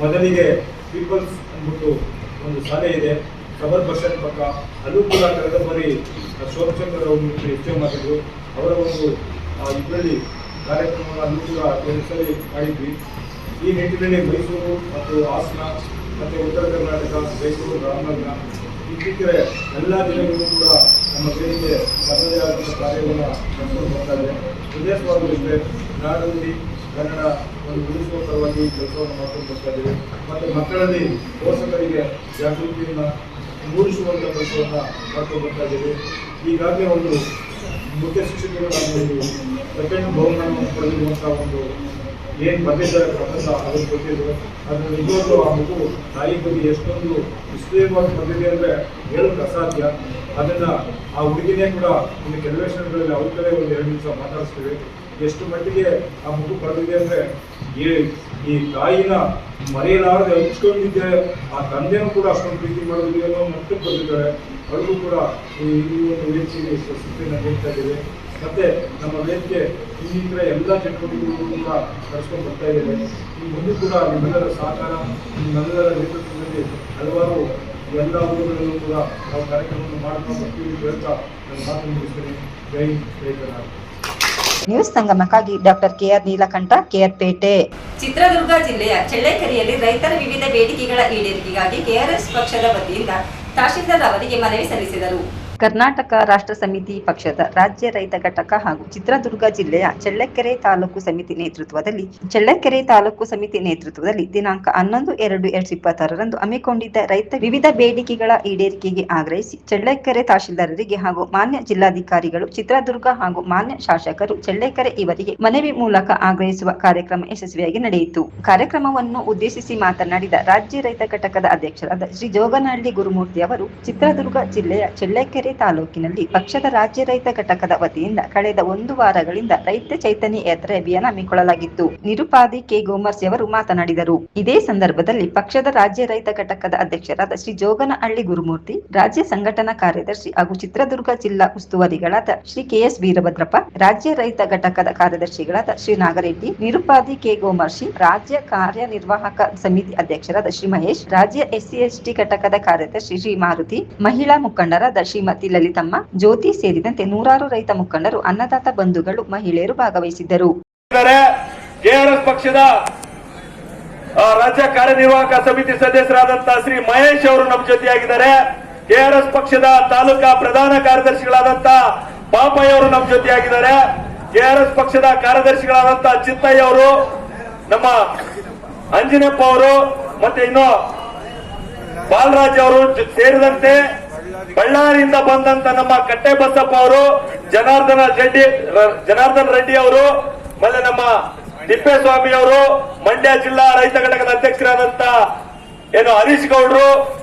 ಮೊದಲಿಗೆ ಪೀಪಲ್ಸ್ ಅಂದ್ಬಿಟ್ಟು ಒಂದು ಶಾಲೆ ಇದೆ ಸಬರ್ ಬಸ್ ಸ್ಟ್ಯಾಂಡ್ ಪಕ್ಕ, ಅಲ್ಲೂ ಕೂಡ ಕಳೆದ ಬಾರಿ ಶೋಭಚಂದ್ರ ಅವರು ಹೆಚ್ಚು ಮಾಡಿದ್ರು. ಅವರ ಒಂದು ಇದರಲ್ಲಿ ಕಾರ್ಯಕ್ರಮವನ್ನು ಅಲ್ಲೂ ಕೂಡ 2 ಸಲ ಮಾಡಿದ್ವಿ. ಈ ನಿಟ್ಟಿನಲ್ಲಿ ಮೈಸೂರು ಮತ್ತು ಹಾಸನ ಮತ್ತು ಉತ್ತರ ಕರ್ನಾಟಕ, ಬೆಂಗಳೂರು, ರಾಮನಗರ ಇತ್ತೀಚಿನ ಎಲ್ಲ ಜಿಲ್ಲೆಗಳು ಕೂಡ ನಮ್ಮ ವೇದಿಕೆ ತನ್ನದೇ ಆದಂಥ ಕಾರ್ಯವನ್ನು ನಡೆಸಿಕೊಂಡು ಬರ್ತಾ ಇದೆ. ವಿದೇಶವಾಗಲಿದೆ ನಾಡುನುಡಿ ಕನ್ನಡ ಒಂದು ಉಳಿಸುವ ಸಲುವಾಗಿ ಕೆಲಸವನ್ನು ಮಾಡ್ಕೊಂಡು ಬರ್ತಾ ಇದ್ದೀವಿ ಮತ್ತು ಮಕ್ಕಳಲ್ಲಿ ಪೋಷಕರಿಗೆ ಜಾಗೃತಿಯನ್ನು ಮೂಡಿಸುವಂಥ ಕೆಲಸವನ್ನು ಮಾಡ್ಕೊಂಡು ಬರ್ತಾ ಇದ್ದೀವಿ. ಈಗಾಗಲೇ ಒಂದು ಮುಖ್ಯ ಶಿಕ್ಷಕರು ಒಂದು ಸೆಕೆಂಡ್ ಬಹುಮಾನವನ್ನು ಪಡೆದಿರುವಂಥ ಒಂದು ಏನು ಬಂದಿದ್ದಾರೆ ಪ್ರಬಂಧ ಅದನ್ನು ಕೊಟ್ಟಿದ್ರು. ಅದನ್ನು ನಿಜವಾಗ್ಲೂ ಆ ಮಗು ತಾಯಿ ಬಗ್ಗೆ ಎಷ್ಟೊಂದು ವಿಶ್ಲೇಷವಾಗಿ ಬಂದಿದೆ ಅಂದರೆ ಹೇಳೋಕ್ಕೆ ಅಸಾಧ್ಯ. ಅದನ್ನು ಆ ಹುಡುಗಿನೇ ಕೂಡ ಒಂದು ಕೆಲವೇ ಕ್ಷಣಗಳಲ್ಲಿ ಅವ್ರ ಕಡೆ ಒಂದು 2 ನಿಮಿಷ ಮಾತಾಡಿಸ್ತೀವಿ. ಎಷ್ಟು ಮಟ್ಟಿಗೆ ಆ ಮಗು ಪಡೆದಿದೆ ಅಂದರೆ ಈ ತಾಯಿನ ಮರೆಯಲಾರದೆ ಹಂಚ್ಕೊಂಡಿದ್ದೆ, ಆ ತಂದೆನೂ ಕೂಡ ಅಷ್ಟೊಂದು ಪ್ರೀತಿ ಮಾಡೋದಿದೆ ಅನ್ನೋ ಮಟ್ಟಕ್ಕೆ ಬಂದಿದ್ದಾರೆ. ಅವ್ರಿಗೂ ಕೂಡ ಈ ಒಂದು ವೇದಿಕೆಗೆ ಪ್ರಶಸ್ತಿಯನ್ನು ನೀಡ್ತಾ ಇದ್ದೇವೆ. ಮತ್ತು ನಮ್ಮ ವೇದಿಕೆ ಇನ್ನಿತರ ಎಲ್ಲ ಚಟುವಟಿಕೆಗಳು ಕೂಡ ನಡೆಸ್ಕೊಂಡು ಬರ್ತಾ ಇದ್ದೇವೆ. ಈ ಮುಂದೆ ಕೂಡ ನಿಮ್ಮೆಲ್ಲರ ಸಹಕಾರ, ನಿಮ್ಮೆಲ್ಲರ ನೇತೃತ್ವದಲ್ಲಿ ಹಲವಾರು ಎಲ್ಲ ಊರುಗಳಲ್ಲೂ ಕೂಡ ನಾವು ಕಾರ್ಯಕ್ರಮವನ್ನು ಮಾಡ್ತಾ ಬರ್ತೀವಿ ಹೇಳ್ತಾ ನನ್ನ ಮಾತು ಮುಗಿಸ್ತೇನೆ. ಜೈ ಜೈ ಕರ್ನಾಟಕ. ನ್ಯೂಸ್ ಸಂಗಮಕ್ಕಾಗಿ doctor KR Neelakantha, KR Pete. Chitradurga ಜಿಲ್ಲೆಯ ಚಳ್ಳಕೆರೆಯಲ್ಲಿ ರೈತರ ವಿವಿಧ ಬೇಡಿಕೆಗಳ ಈಡೇರಿಕೆಗಾಗಿ KRS ಪಕ್ಷದ ವತಿಯಿಂದ ತಹಶೀಲ್ದಾರ್ ಅವರಿಗೆ ಮನವಿ ಸಲ್ಲಿಸಿದರು. ಕರ್ನಾಟಕ ರಾಷ್ಟ್ರ ಸಮಿತಿ ಪಕ್ಷದ ರಾಜ್ಯ ರೈತ ಘಟಕ ಹಾಗೂ ಚಿತ್ರದುರ್ಗ ಜಿಲ್ಲೆಯ ಚಳ್ಳಕೆರೆ ತಾಲೂಕು ಸಮಿತಿ ನೇತೃತ್ವದಲ್ಲಿ ದಿನಾಂಕ 11/2/2026 ಹಮ್ಮಿಕೊಂಡಿದ್ದ ರೈತ ವಿವಿಧ ಬೇಡಿಕೆಗಳ ಈಡೇರಿಕೆಗೆ ಆಗ್ರಹಿಸಿ ಚಳ್ಳಕೆರೆ ತಹಶೀಲ್ದಾರರಿಗೆ ಹಾಗೂ ಮಾನ್ಯ ಜಿಲ್ಲಾಧಿಕಾರಿಗಳು ಚಿತ್ರದುರ್ಗ ಹಾಗೂ ಮಾನ್ಯ ಶಾಸಕರು ಚಳ್ಳಕೆರೆ ಇವರಿಗೆ ಮನವಿ ಮೂಲಕ ಆಗ್ರಹಿಸುವ ಕಾರ್ಯಕ್ರಮ ಯಶಸ್ವಿಯಾಗಿ ನಡೆಯಿತು. ಕಾರ್ಯಕ್ರಮವನ್ನು ಉದ್ದೇಶಿಸಿ ಮಾತನಾಡಿದ ರಾಜ್ಯ ರೈತ ಘಟಕದ ಅಧ್ಯಕ್ಷರಾದ ಶ್ರೀ ಜೋಗನಹಳ್ಳಿ ಗುರುಮೂರ್ತಿ ಅವರು, ಚಿತ್ರದುರ್ಗ ಜಿಲ್ಲೆಯ ಚಳ್ಳಕೆರೆ ತಾಲೂಕಿನಲ್ಲಿ ಪಕ್ಷದ ರಾಜ್ಯ ರೈತ ಘಟಕದ ವತಿಯಿಂದ ಕಳೆದ 1 ವಾರಗಳಿಂದ ರೈತ ಚೈತನ್ಯ ಯಾತ್ರೆ ಅಭಿಯಾನ ಹಮ್ಮಿಕೊಳ್ಳಲಾಗಿತ್ತು. ನಿರುಪಾದಿ ಕೆ ಗೋಮರ್ಸಿ ಅವರು ಮಾತನಾಡಿದರು. ಇದೇ ಸಂದರ್ಭದಲ್ಲಿ ಪಕ್ಷದ ರಾಜ್ಯ ರೈತ ಘಟಕದ ಅಧ್ಯಕ್ಷರಾದ ಶ್ರೀ ಜೋಗನಹಳ್ಳಿ ಗುರುಮೂರ್ತಿ, ರಾಜ್ಯ ಸಂಘಟನಾ ಕಾರ್ಯದರ್ಶಿ ಹಾಗೂ ಚಿತ್ರದುರ್ಗ ಜಿಲ್ಲಾ ಉಸ್ತುವಾರಿಗಳಾದ ಶ್ರೀ KS ವೀರಭದ್ರಪ್ಪ, ರಾಜ್ಯ ರೈತ ಘಟಕದ ಕಾರ್ಯದರ್ಶಿಗಳಾದ ಶ್ರೀ ನಾಗರೆಡ್ಡಿ, ನಿರುಪಾದಿ ಕೆ ಗೋಮರ್ಸಿ, ರಾಜ್ಯ ಕಾರ್ಯನಿರ್ವಾಹಕ ಸಮಿತಿ ಅಧ್ಯಕ್ಷರಾದ ಶ್ರೀ ಮಹೇಶ್, ರಾಜ್ಯ SC/ST ಘಟಕದ ಕಾರ್ಯದರ್ಶಿ ಶ್ರೀ ಮಾರುತಿ, ಮಹಿಳಾ ಮುಖಂಡರಾದ ಶ್ರೀಮತಿ ಲಲಿತಮ್ಮ, ಜ್ಯೋತಿ ಸೇರಿದಂತೆ ನೂರಾರು ರೈತ ಮುಖಂಡರು, ಅನ್ನದಾತ ಬಂಧುಗಳು, ಮಹಿಳೆಯರು ಭಾಗವಹಿಸಿದ್ದರು. KRS ಪಕ್ಷದ ರಾಜ್ಯ ಕಾರ್ಯನಿರ್ವಾಹಕ ಸಮಿತಿ ಸದಸ್ಯರಾದಂತಹ ಶ್ರೀ ಮಹೇಶ್ ಅವರು ನಮ್ಮ ಜೊತೆಯಾಗಿದ್ದಾರೆ. KRS ಪಕ್ಷದ ತಾಲೂಕಾ ಪ್ರಧಾನ ಕಾರ್ಯದರ್ಶಿಗಳಾದಂತಹ ಪಾಪಯ್ಯ ಅವರು ನಮ್ಮ ಜೊತೆಯಾಗಿದ್ದಾರೆ. KRS ಪಕ್ಷದ ಕಾರ್ಯದರ್ಶಿಗಳಾದಂತಹ ಚಿತ್ತಯ್ಯ ಅವರು, ನಮ್ಮ ಅಂಜಿನಪ್ಪ ಅವರು, ಮತ್ತೆ ಇನ್ನು ಬಾಲರಾಜ್ ಅವರು ಸೇರಿದಂತೆ ಬಳ್ಳಾರಿಯಿಂದ ಬಂದಂತ ನಮ್ಮ ಕಟ್ಟೆ ಬಸಪ್ಪ ಅವರು, ಜನಾರ್ದನ್ ರೆಡ್ಡಿ ಅವರು, ಮತ್ತೆ ನಮ್ಮ ತಿಪ್ಪೇಸ್ವಾಮಿ ಅವರು, ಮಂಡ್ಯ ಜಿಲ್ಲಾ ರೈತ ಘಟಕದ ಅಧ್ಯಕ್ಷರಾದಂತ ಹರೀಶ್ ಗೌಡ್ರು,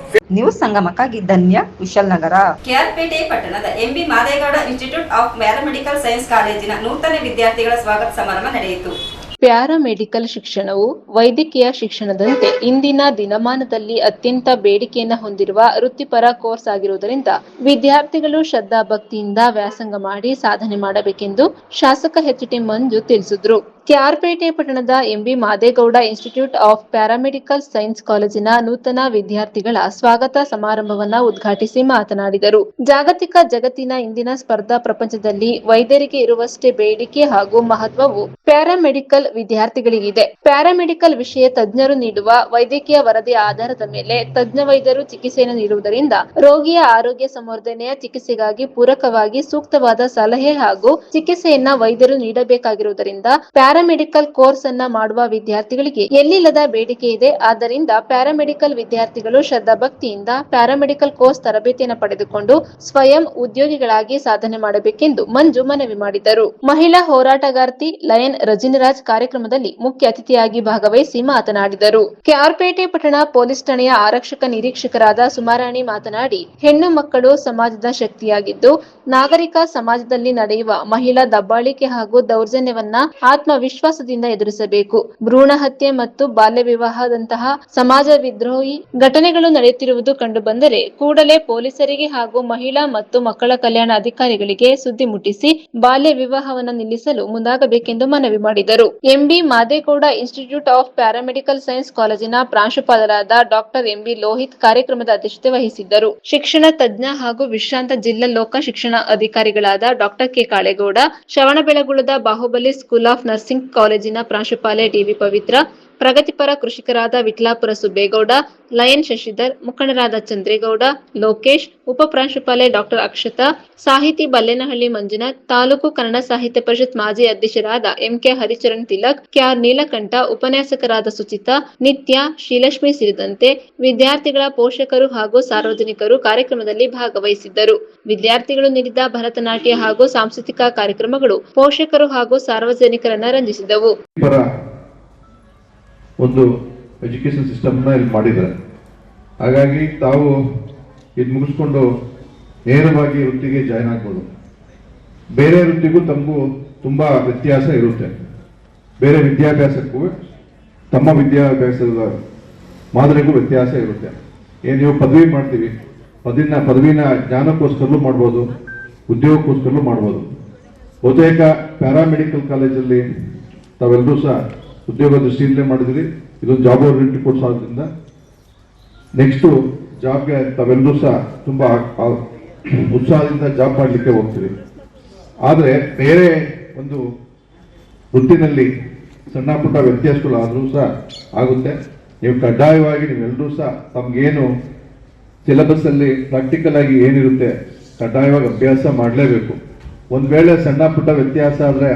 ನ್ಯೂಸ್ ಸಂಗಮಕ್ಕಾಗಿ ಧನ್ಯ ಕುಶಲ್ನಗರ. ಕೆಆರ್ಪೇಟೆ ಪಟ್ಟಣದ MB Madegowda institute of paramedical science ಕಾಲೇಜಿನ ನೂತನ ವಿದ್ಯಾರ್ಥಿಗಳ ಸ್ವಾಗತ ಸಮಾರಂಭ ನಡೆಯಿತು. ಪ್ಯಾರಾಮೆಡಿಕಲ್ ಶಿಕ್ಷಣವು ವೈದ್ಯಕೀಯ ಶಿಕ್ಷಣದಂತೆ ಇಂದಿನ ದಿನಮಾನದಲ್ಲಿ ಅತ್ಯಂತ ಬೇಡಿಕೆಯನ್ನು ಹೊಂದಿರುವ ವೃತ್ತಿಪರ ಕೋರ್ಸ್ ಆಗಿರುವುದರಿಂದ ವಿದ್ಯಾರ್ಥಿಗಳು ಶ್ರದ್ಧಾ ಭಕ್ತಿಯಿಂದ ವ್ಯಾಸಂಗ ಮಾಡಿ ಸಾಧನೆ ಮಾಡಬೇಕೆಂದು ಶಾಸಕ ಎಚ್.ಟಿ. ಮಂಜು ತಿಳಿಸಿದರು. ಕೆಆರ್ಪೇಟೆ ಪಟ್ಟಣದ MB Madegowda institute of paramedical science ಕಾಲೇಜಿನ ನೂತನ ವಿದ್ಯಾರ್ಥಿಗಳ ಸ್ವಾಗತ ಸಮಾರಂಭವನ್ನು ಉದ್ಘಾಟಿಸಿ ಮಾತನಾಡಿದರು. ಜಾಗತಿಕ ಜಗತ್ತಿನ ಇಂದಿನ ಸ್ಪರ್ಧಾ ಪ್ರಪಂಚದಲ್ಲಿ ವೈದ್ಯರಿಗೆ ಇರುವಷ್ಟೇ ಬೇಡಿಕೆ ಹಾಗೂ ಮಹತ್ವವು ಪ್ಯಾರಾಮೆಡಿಕಲ್ ವಿದ್ಯಾರ್ಥಿಗಳಿಗಿದೆ. ಪ್ಯಾರಾಮೆಡಿಕಲ್ ವಿಷಯ ತಜ್ಞರು ನೀಡುವ ವೈದ್ಯಕೀಯ ವರದಿಯ ಆಧಾರದ ಮೇಲೆ ತಜ್ಞ ವೈದ್ಯರು ಚಿಕಿತ್ಸೆಯನ್ನು ನೀಡುವುದರಿಂದ ರೋಗಿಯ ಆರೋಗ್ಯ ಸಂವರ್ಧನೆಯ ಚಿಕಿತ್ಸೆಗಾಗಿ ಪೂರಕವಾಗಿ ಸೂಕ್ತವಾದ ಸಲಹೆ ಹಾಗೂ ಚಿಕಿತ್ಸೆಯನ್ನ ವೈದ್ಯರು ನೀಡಬೇಕಾಗಿರುವುದರಿಂದ ಪ್ಯಾರಾಮೆಡಿಕಲ್ ಕೋರ್ಸ್ ಅನ್ನ ಮಾಡುವ ವಿದ್ಯಾರ್ಥಿಗಳಿಗೆ ಎಲ್ಲಿಲ್ಲದ ಬೇಡಿಕೆ ಇದೆ. ಆದ್ದರಿಂದ ಪ್ಯಾರಾಮೆಡಿಕಲ್ ವಿದ್ಯಾರ್ಥಿಗಳು ಶ್ರದ್ಧಾಭಕ್ತಿಯಿಂದ ಪ್ಯಾರಾಮೆಡಿಕಲ್ ಕೋರ್ಸ್ ತರಬೇತಿಯನ್ನು ಪಡೆದುಕೊಂಡು ಸ್ವಯಂ ಉದ್ಯೋಗಿಗಳಾಗಿ ಸಾಧನೆ ಮಾಡಬೇಕೆಂದು ಮಂಜು ಮನವಿ ಮಾಡಿದರು. ಮಹಿಳಾ ಹೋರಾಟಗಾರ್ತಿ ಲಯನ್ ರಜಿನರಾಜ್ ಕಾರ್ಯಕ್ರಮದಲ್ಲಿ ಮುಖ್ಯ ಅತಿಥಿಯಾಗಿ ಭಾಗವಹಿಸಿ ಮಾತನಾಡಿದರು. ಕೆಆರ್ಪೇಟೆ ಪಟ್ಟಣ ಪೊಲೀಸ್ ಠಾಣೆಯ ಆರಕ್ಷಕ ನಿರೀಕ್ಷಕರಾದ ಸುಮಾರಾಣಿ ಮಾತನಾಡಿ, ಹೆಣ್ಣು ಮಕ್ಕಳು ಸಮಾಜದ ಶಕ್ತಿಯಾಗಿದ್ದು ನಾಗರಿಕ ಸಮಾಜದಲ್ಲಿ ನಡೆಯುವ ಮಹಿಳಾ ದಬ್ಬಾಳಿಕೆ ಹಾಗೂ ದೌರ್ಜನ್ಯವನ್ನ ಆತ್ಮವಿಶ್ವಾಸದಿಂದ ಎದುರಿಸಬೇಕು. ಭ್ರೂಣ ಹತ್ಯೆ ಮತ್ತು ಬಾಲ್ಯ ವಿವಾಹದಂತಹ ಸಮಾಜ ವಿದ್ರೋಹಿ ಘಟನೆಗಳು ನಡೆಯುತ್ತಿರುವುದು ಕಂಡುಬಂದರೆ ಕೂಡಲೇ ಪೊಲೀಸರಿಗೆ ಹಾಗೂ ಮಹಿಳಾ ಮತ್ತು ಮಕ್ಕಳ ಕಲ್ಯಾಣ ಅಧಿಕಾರಿಗಳಿಗೆ ಸುದ್ದಿ ಮುಟ್ಟಿಸಿ ಬಾಲ್ಯ ವಿವಾಹವನ್ನು ನಿಲ್ಲಿಸಲು ಮುಂದಾಗಬೇಕೆಂದು ಮನವಿ ಮಾಡಿದರು. MB Madegowda institute of paramedical science ಕಾಲೇಜಿನ ಪ್ರಾಂಶುಪಾಲರಾದ ಡಾಕ್ಟರ್ ಎಂಬಿ ಲೋಹಿತ್ ಕಾರ್ಯಕ್ರಮದ ಅಧ್ಯಕ್ಷತೆ ವಹಿಸಿದ್ದರು. ಶಿಕ್ಷಣ ತಜ್ಞ ಹಾಗೂ ವಿಶ್ರಾಂತ ಜಿಲ್ಲಾ ಲೋಕ ಶಿಕ್ಷಣ ಅಧಿಕಾರಿಗಳಾದ ಡಾಕ್ಟರ್ ಕೆ ಕಾಳೇಗೌಡ, ಶ್ರವಣಬೆಳಗೊಳದ ಬಾಹುಬಲಿ ಸ್ಕೂಲ್ ಆಫ್ ನರ್ಸಿಂಗ್ ಕಾಲೇಜಿನ ಪ್ರಾಂಶುಪಾಲೆ ಡಿವಿ ಪವಿತ್ರ, ಪ್ರಗತಿಪರ ಕೃಷಿಕರಾದ ವಿಟ್ಲಾಪುರ ಸುಬೇಗೌಡ, ಲಯನ್ ಶಶಿಧರ್, ಮುಖಂಡರಾದ ಚಂದ್ರೇಗೌಡ, ಲೋಕೇಶ್, ಉಪ ಪ್ರಾಂಶುಪಾಲೆ ಡಾಕ್ಟರ್ ಅಕ್ಷತಾ, ಸಾಹಿತಿ ಬಲ್ಲೇನಹಳ್ಳಿ ಮಂಜುನಾಥ್, ತಾಲೂಕು ಕನ್ನಡ ಸಾಹಿತ್ಯ ಪರಿಷತ್ ಮಾಜಿ ಅಧ್ಯಕ್ಷರಾದ ಎಂಕೆ ಹರಿಚರಣ್ ತಿಲಕ್, ಕೆಆರ್ ನೀಲಕಂಠ, ಉಪನ್ಯಾಸಕರಾದ ಸುಚಿತಾ, ನಿತ್ಯ, ಶ್ರೀಲಕ್ಷ್ಮಿ ಸೇರಿದಂತೆ ವಿದ್ಯಾರ್ಥಿಗಳ ಪೋಷಕರು ಹಾಗೂ ಸಾರ್ವಜನಿಕರು ಕಾರ್ಯಕ್ರಮದಲ್ಲಿ ಭಾಗವಹಿಸಿದ್ದರು. ವಿದ್ಯಾರ್ಥಿಗಳು ನೀಡಿದ ಭರತನಾಟ್ಯ ಹಾಗೂ ಸಾಂಸ್ಕೃತಿಕ ಕಾರ್ಯಕ್ರಮಗಳು ಪೋಷಕರು ಹಾಗೂ ಸಾರ್ವಜನಿಕರನ್ನ ರಂಜಿಸಿದವು. ಒಂದು ಎಜುಕೇಶನ್ ಸಿಸ್ಟಮ್ನ ಇಲ್ಲಿ ಮಾಡಿದ್ದಾರೆ. ಹಾಗಾಗಿ ತಾವು ಇದು ಮುಗಿಸ್ಕೊಂಡು ನೇರವಾಗಿ ವೃತ್ತಿಗೆ ಜಾಯ್ನ್ ಆಗ್ಬೋದು. ಬೇರೆ ವೃತ್ತಿಗೂ ತಮಗೂ ತುಂಬ ವ್ಯತ್ಯಾಸ ಇರುತ್ತೆ. ಬೇರೆ ವಿದ್ಯಾಭ್ಯಾಸಕ್ಕೂ ತಮ್ಮ ವಿದ್ಯಾಭ್ಯಾಸದ ಮಾದರಿಗೂ ವ್ಯತ್ಯಾಸ ಇರುತ್ತೆ. ಏನು ನೀವು ಪದವಿ ಮಾಡ್ತೀವಿ, ಪದವಿನ ಜ್ಞಾನಕ್ಕೋಸ್ಕರಲೂ ಮಾಡ್ಬೋದು, ಉದ್ಯೋಗಕ್ಕೋಸ್ಕರಲೂ ಮಾಡ್ಬೋದು. ಬಹುತೇಕ ಪ್ಯಾರಾಮೆಡಿಕಲ್ ಕಾಲೇಜಲ್ಲಿ ತಾವೆಲ್ಲರೂ ಸಹ ಉದ್ಯೋಗ ದೃಷ್ಟಿಯಿಂದಲೇ ಮಾಡಿದಿರಿ. ಇದೊಂದು ಜಾಬ್ ಓರಿಯೆಂಟೆಡ್ ಕೋರ್ಸ್ ಆದ್ರಿಂದ ನೆಕ್ಸ್ಟು ಜಾಬ್ಗೆ ತಾವೆಲ್ಲರೂ ಸಹ ತುಂಬ ಉತ್ಸಾಹದಿಂದ ಜಾಬ್ ಮಾಡಲಿಕ್ಕೆ ಹೋಗ್ತೀವಿ. ಆದರೆ ಬೇರೆ ಒಂದು ವೃತ್ತಿನಲ್ಲಿ ಸಣ್ಣ ಪುಟ್ಟ ವ್ಯತ್ಯಾಸಗಳು ಆದರೂ ಸಹ ಆಗುತ್ತೆ. ನೀವು ಕಡ್ಡಾಯವಾಗಿ ನೀವೆಲ್ಲರೂ ಸಹ ತಮಗೇನು ಸಿಲೆಬಸ್ಸಲ್ಲಿ ಪ್ರಾಕ್ಟಿಕಲ್ ಆಗಿ ಏನಿರುತ್ತೆ ಕಡ್ಡಾಯವಾಗಿ ಅಭ್ಯಾಸ ಮಾಡಲೇಬೇಕು. ಒಂದು ವೇಳೆ ಸಣ್ಣ ಪುಟ್ಟ ವ್ಯತ್ಯಾಸ ಆದರೆ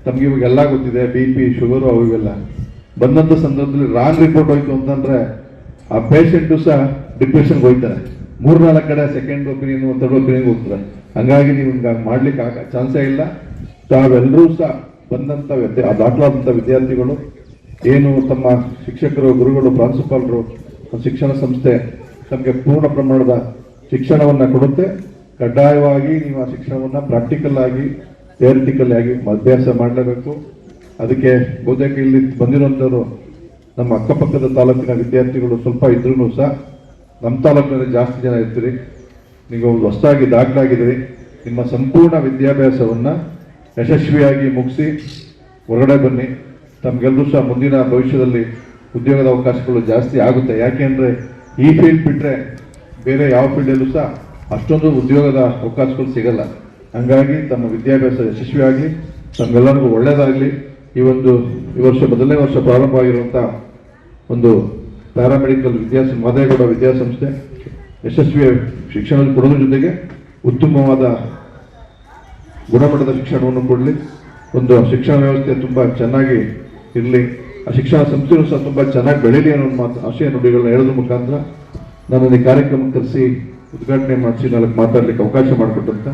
ತಮಗೆ ಇವಾಗೆಲ್ಲ ಗೊತ್ತಿದೆ, BP, ಶುಗರು ಅವು ಇವೆಲ್ಲ ಬಂದಂಥ ಸಂದರ್ಭದಲ್ಲಿ ರಾಂಗ್ ರಿಪೋರ್ಟ್ ಹೋಯ್ತು ಅಂತಂದರೆ ಆ ಪೇಷಂಟು ಸಹ ಡಿಪ್ರೆಷನ್ಗೆ ಹೋಗ್ತಾರೆ. 3-4 ಕಡೆ ಸೆಕೆಂಡ್ ಒಪಿನಿಯನ್, ಥರ್ಡ್ ಒಪಿನಿಯನ್ಗೆ ಹೋಗ್ತಾರೆ. ಹಂಗಾಗಿ ನೀವು ಹಿಂಗಾಗಿ ಮಾಡ್ಲಿಕ್ಕೆ ಚಾನ್ಸೇ ಇಲ್ಲ. ತಾವೆಲ್ಲರೂ ಸಹ ಬಂದಂಥ ದಾಖಲಾದಂಥ ವಿದ್ಯಾರ್ಥಿಗಳು ಏನು ತಮ್ಮ ಶಿಕ್ಷಕರು, ಗುರುಗಳು, ಪ್ರಾಂಶುಪಾಲರು, ಶಿಕ್ಷಣ ಸಂಸ್ಥೆ ತಮಗೆ ಪೂರ್ಣ ಪ್ರಮಾಣದ ಶಿಕ್ಷಣವನ್ನು ಕೊಡುತ್ತೆ. ಕಡ್ಡಾಯವಾಗಿ ನೀವು ಆ ಶಿಕ್ಷಣವನ್ನು ಪ್ರಾಕ್ಟಿಕಲ್ ಆಗಿ, ಥಿಯರಿಟಿಕಲ್ ಆಗಿ ಅಭ್ಯಾಸ ಮಾಡಲೇಬೇಕು. ಅದಕ್ಕೆ ಬಹುತೇಕ ಇಲ್ಲಿ ಬಂದಿರುವಂಥವ್ರು ನಮ್ಮ ಅಕ್ಕಪಕ್ಕದ ತಾಲೂಕಿನ ವಿದ್ಯಾರ್ಥಿಗಳು ಸ್ವಲ್ಪ ಇದ್ರೂ ಸಹ ನಮ್ಮ ತಾಲೂಕಿನಲ್ಲಿ ಜಾಸ್ತಿ ಜನ ಇರ್ತೀರಿ. ನೀವು ಹೊಸದಾಗಿ ದಾಖಲಾಗಿದ್ದೀರಿ. ನಿಮ್ಮ ಸಂಪೂರ್ಣ ವಿದ್ಯಾಭ್ಯಾಸವನ್ನು ಯಶಸ್ವಿಯಾಗಿ ಮುಗಿಸಿ ಹೊರಗಡೆ ಬನ್ನಿ. ತಮಗೆಲ್ಲರೂ ಸಹ ಮುಂದಿನ ಭವಿಷ್ಯದಲ್ಲಿ ಉದ್ಯೋಗದ ಅವಕಾಶಗಳು ಜಾಸ್ತಿ ಆಗುತ್ತೆ. ಯಾಕೆಂದರೆ ಈ ಫೀಲ್ಡ್ ಬಿಟ್ಟರೆ ಬೇರೆ ಯಾವ ಫೀಲ್ಡಲ್ಲೂ ಸಹ ಅಷ್ಟೊಂದು ಉದ್ಯೋಗದ ಅವಕಾಶಗಳು ಸಿಗಲ್ಲ. ಹಾಗಾಗಿ ತಮ್ಮ ವಿದ್ಯಾಭ್ಯಾಸ ಯಶಸ್ವಿಯಾಗಲಿ, ತಮ್ಮೆಲ್ಲರಿಗೂ ಒಳ್ಳೆಯದಾಗಲಿ. ಈ ವರ್ಷ ಮೊದಲನೇ ವರ್ಷ ಪ್ರಾರಂಭವಾಗಿರುವಂಥ ಒಂದು ಪ್ಯಾರಾಮೆಡಿಕಲ್ ಮಾದೇಗೌಡ ವಿದ್ಯಾಸಂಸ್ಥೆ ಯಶಸ್ವಿ ಶಿಕ್ಷಣ ಕೊಡೋದ್ರ ಜೊತೆಗೆ ಉತ್ತಮವಾದ ಗುಣಮಟ್ಟದ ಶಿಕ್ಷಣವನ್ನು ಕೊಡಲಿ. ಒಂದು ಶಿಕ್ಷಣ ವ್ಯವಸ್ಥೆ ತುಂಬ ಚೆನ್ನಾಗಿ ಇರಲಿ. ಆ ಶಿಕ್ಷಣ ಸಂಸ್ಥೆಯೂ ಸಹ ತುಂಬ ಚೆನ್ನಾಗಿ ಬೆಳೀಲಿ ಅನ್ನೋ ಒಂದು ಆಶಯ ನುಡಿಗಳನ್ನ ಹೇಳೋದ್ರ ಮುಖಾಂತರ ನನ್ನನ್ನು ಈ ಕಾರ್ಯಕ್ರಮಕ್ಕೆ ಕರೆಸಿ ಉದ್ಘಾಟನೆ ಮಾಡಿಸಿ ನಾಲ್ಕು ಮಾತಾಡಲಿಕ್ಕೆ ಅವಕಾಶ ಮಾಡಿಕೊಟ್ಟಂತ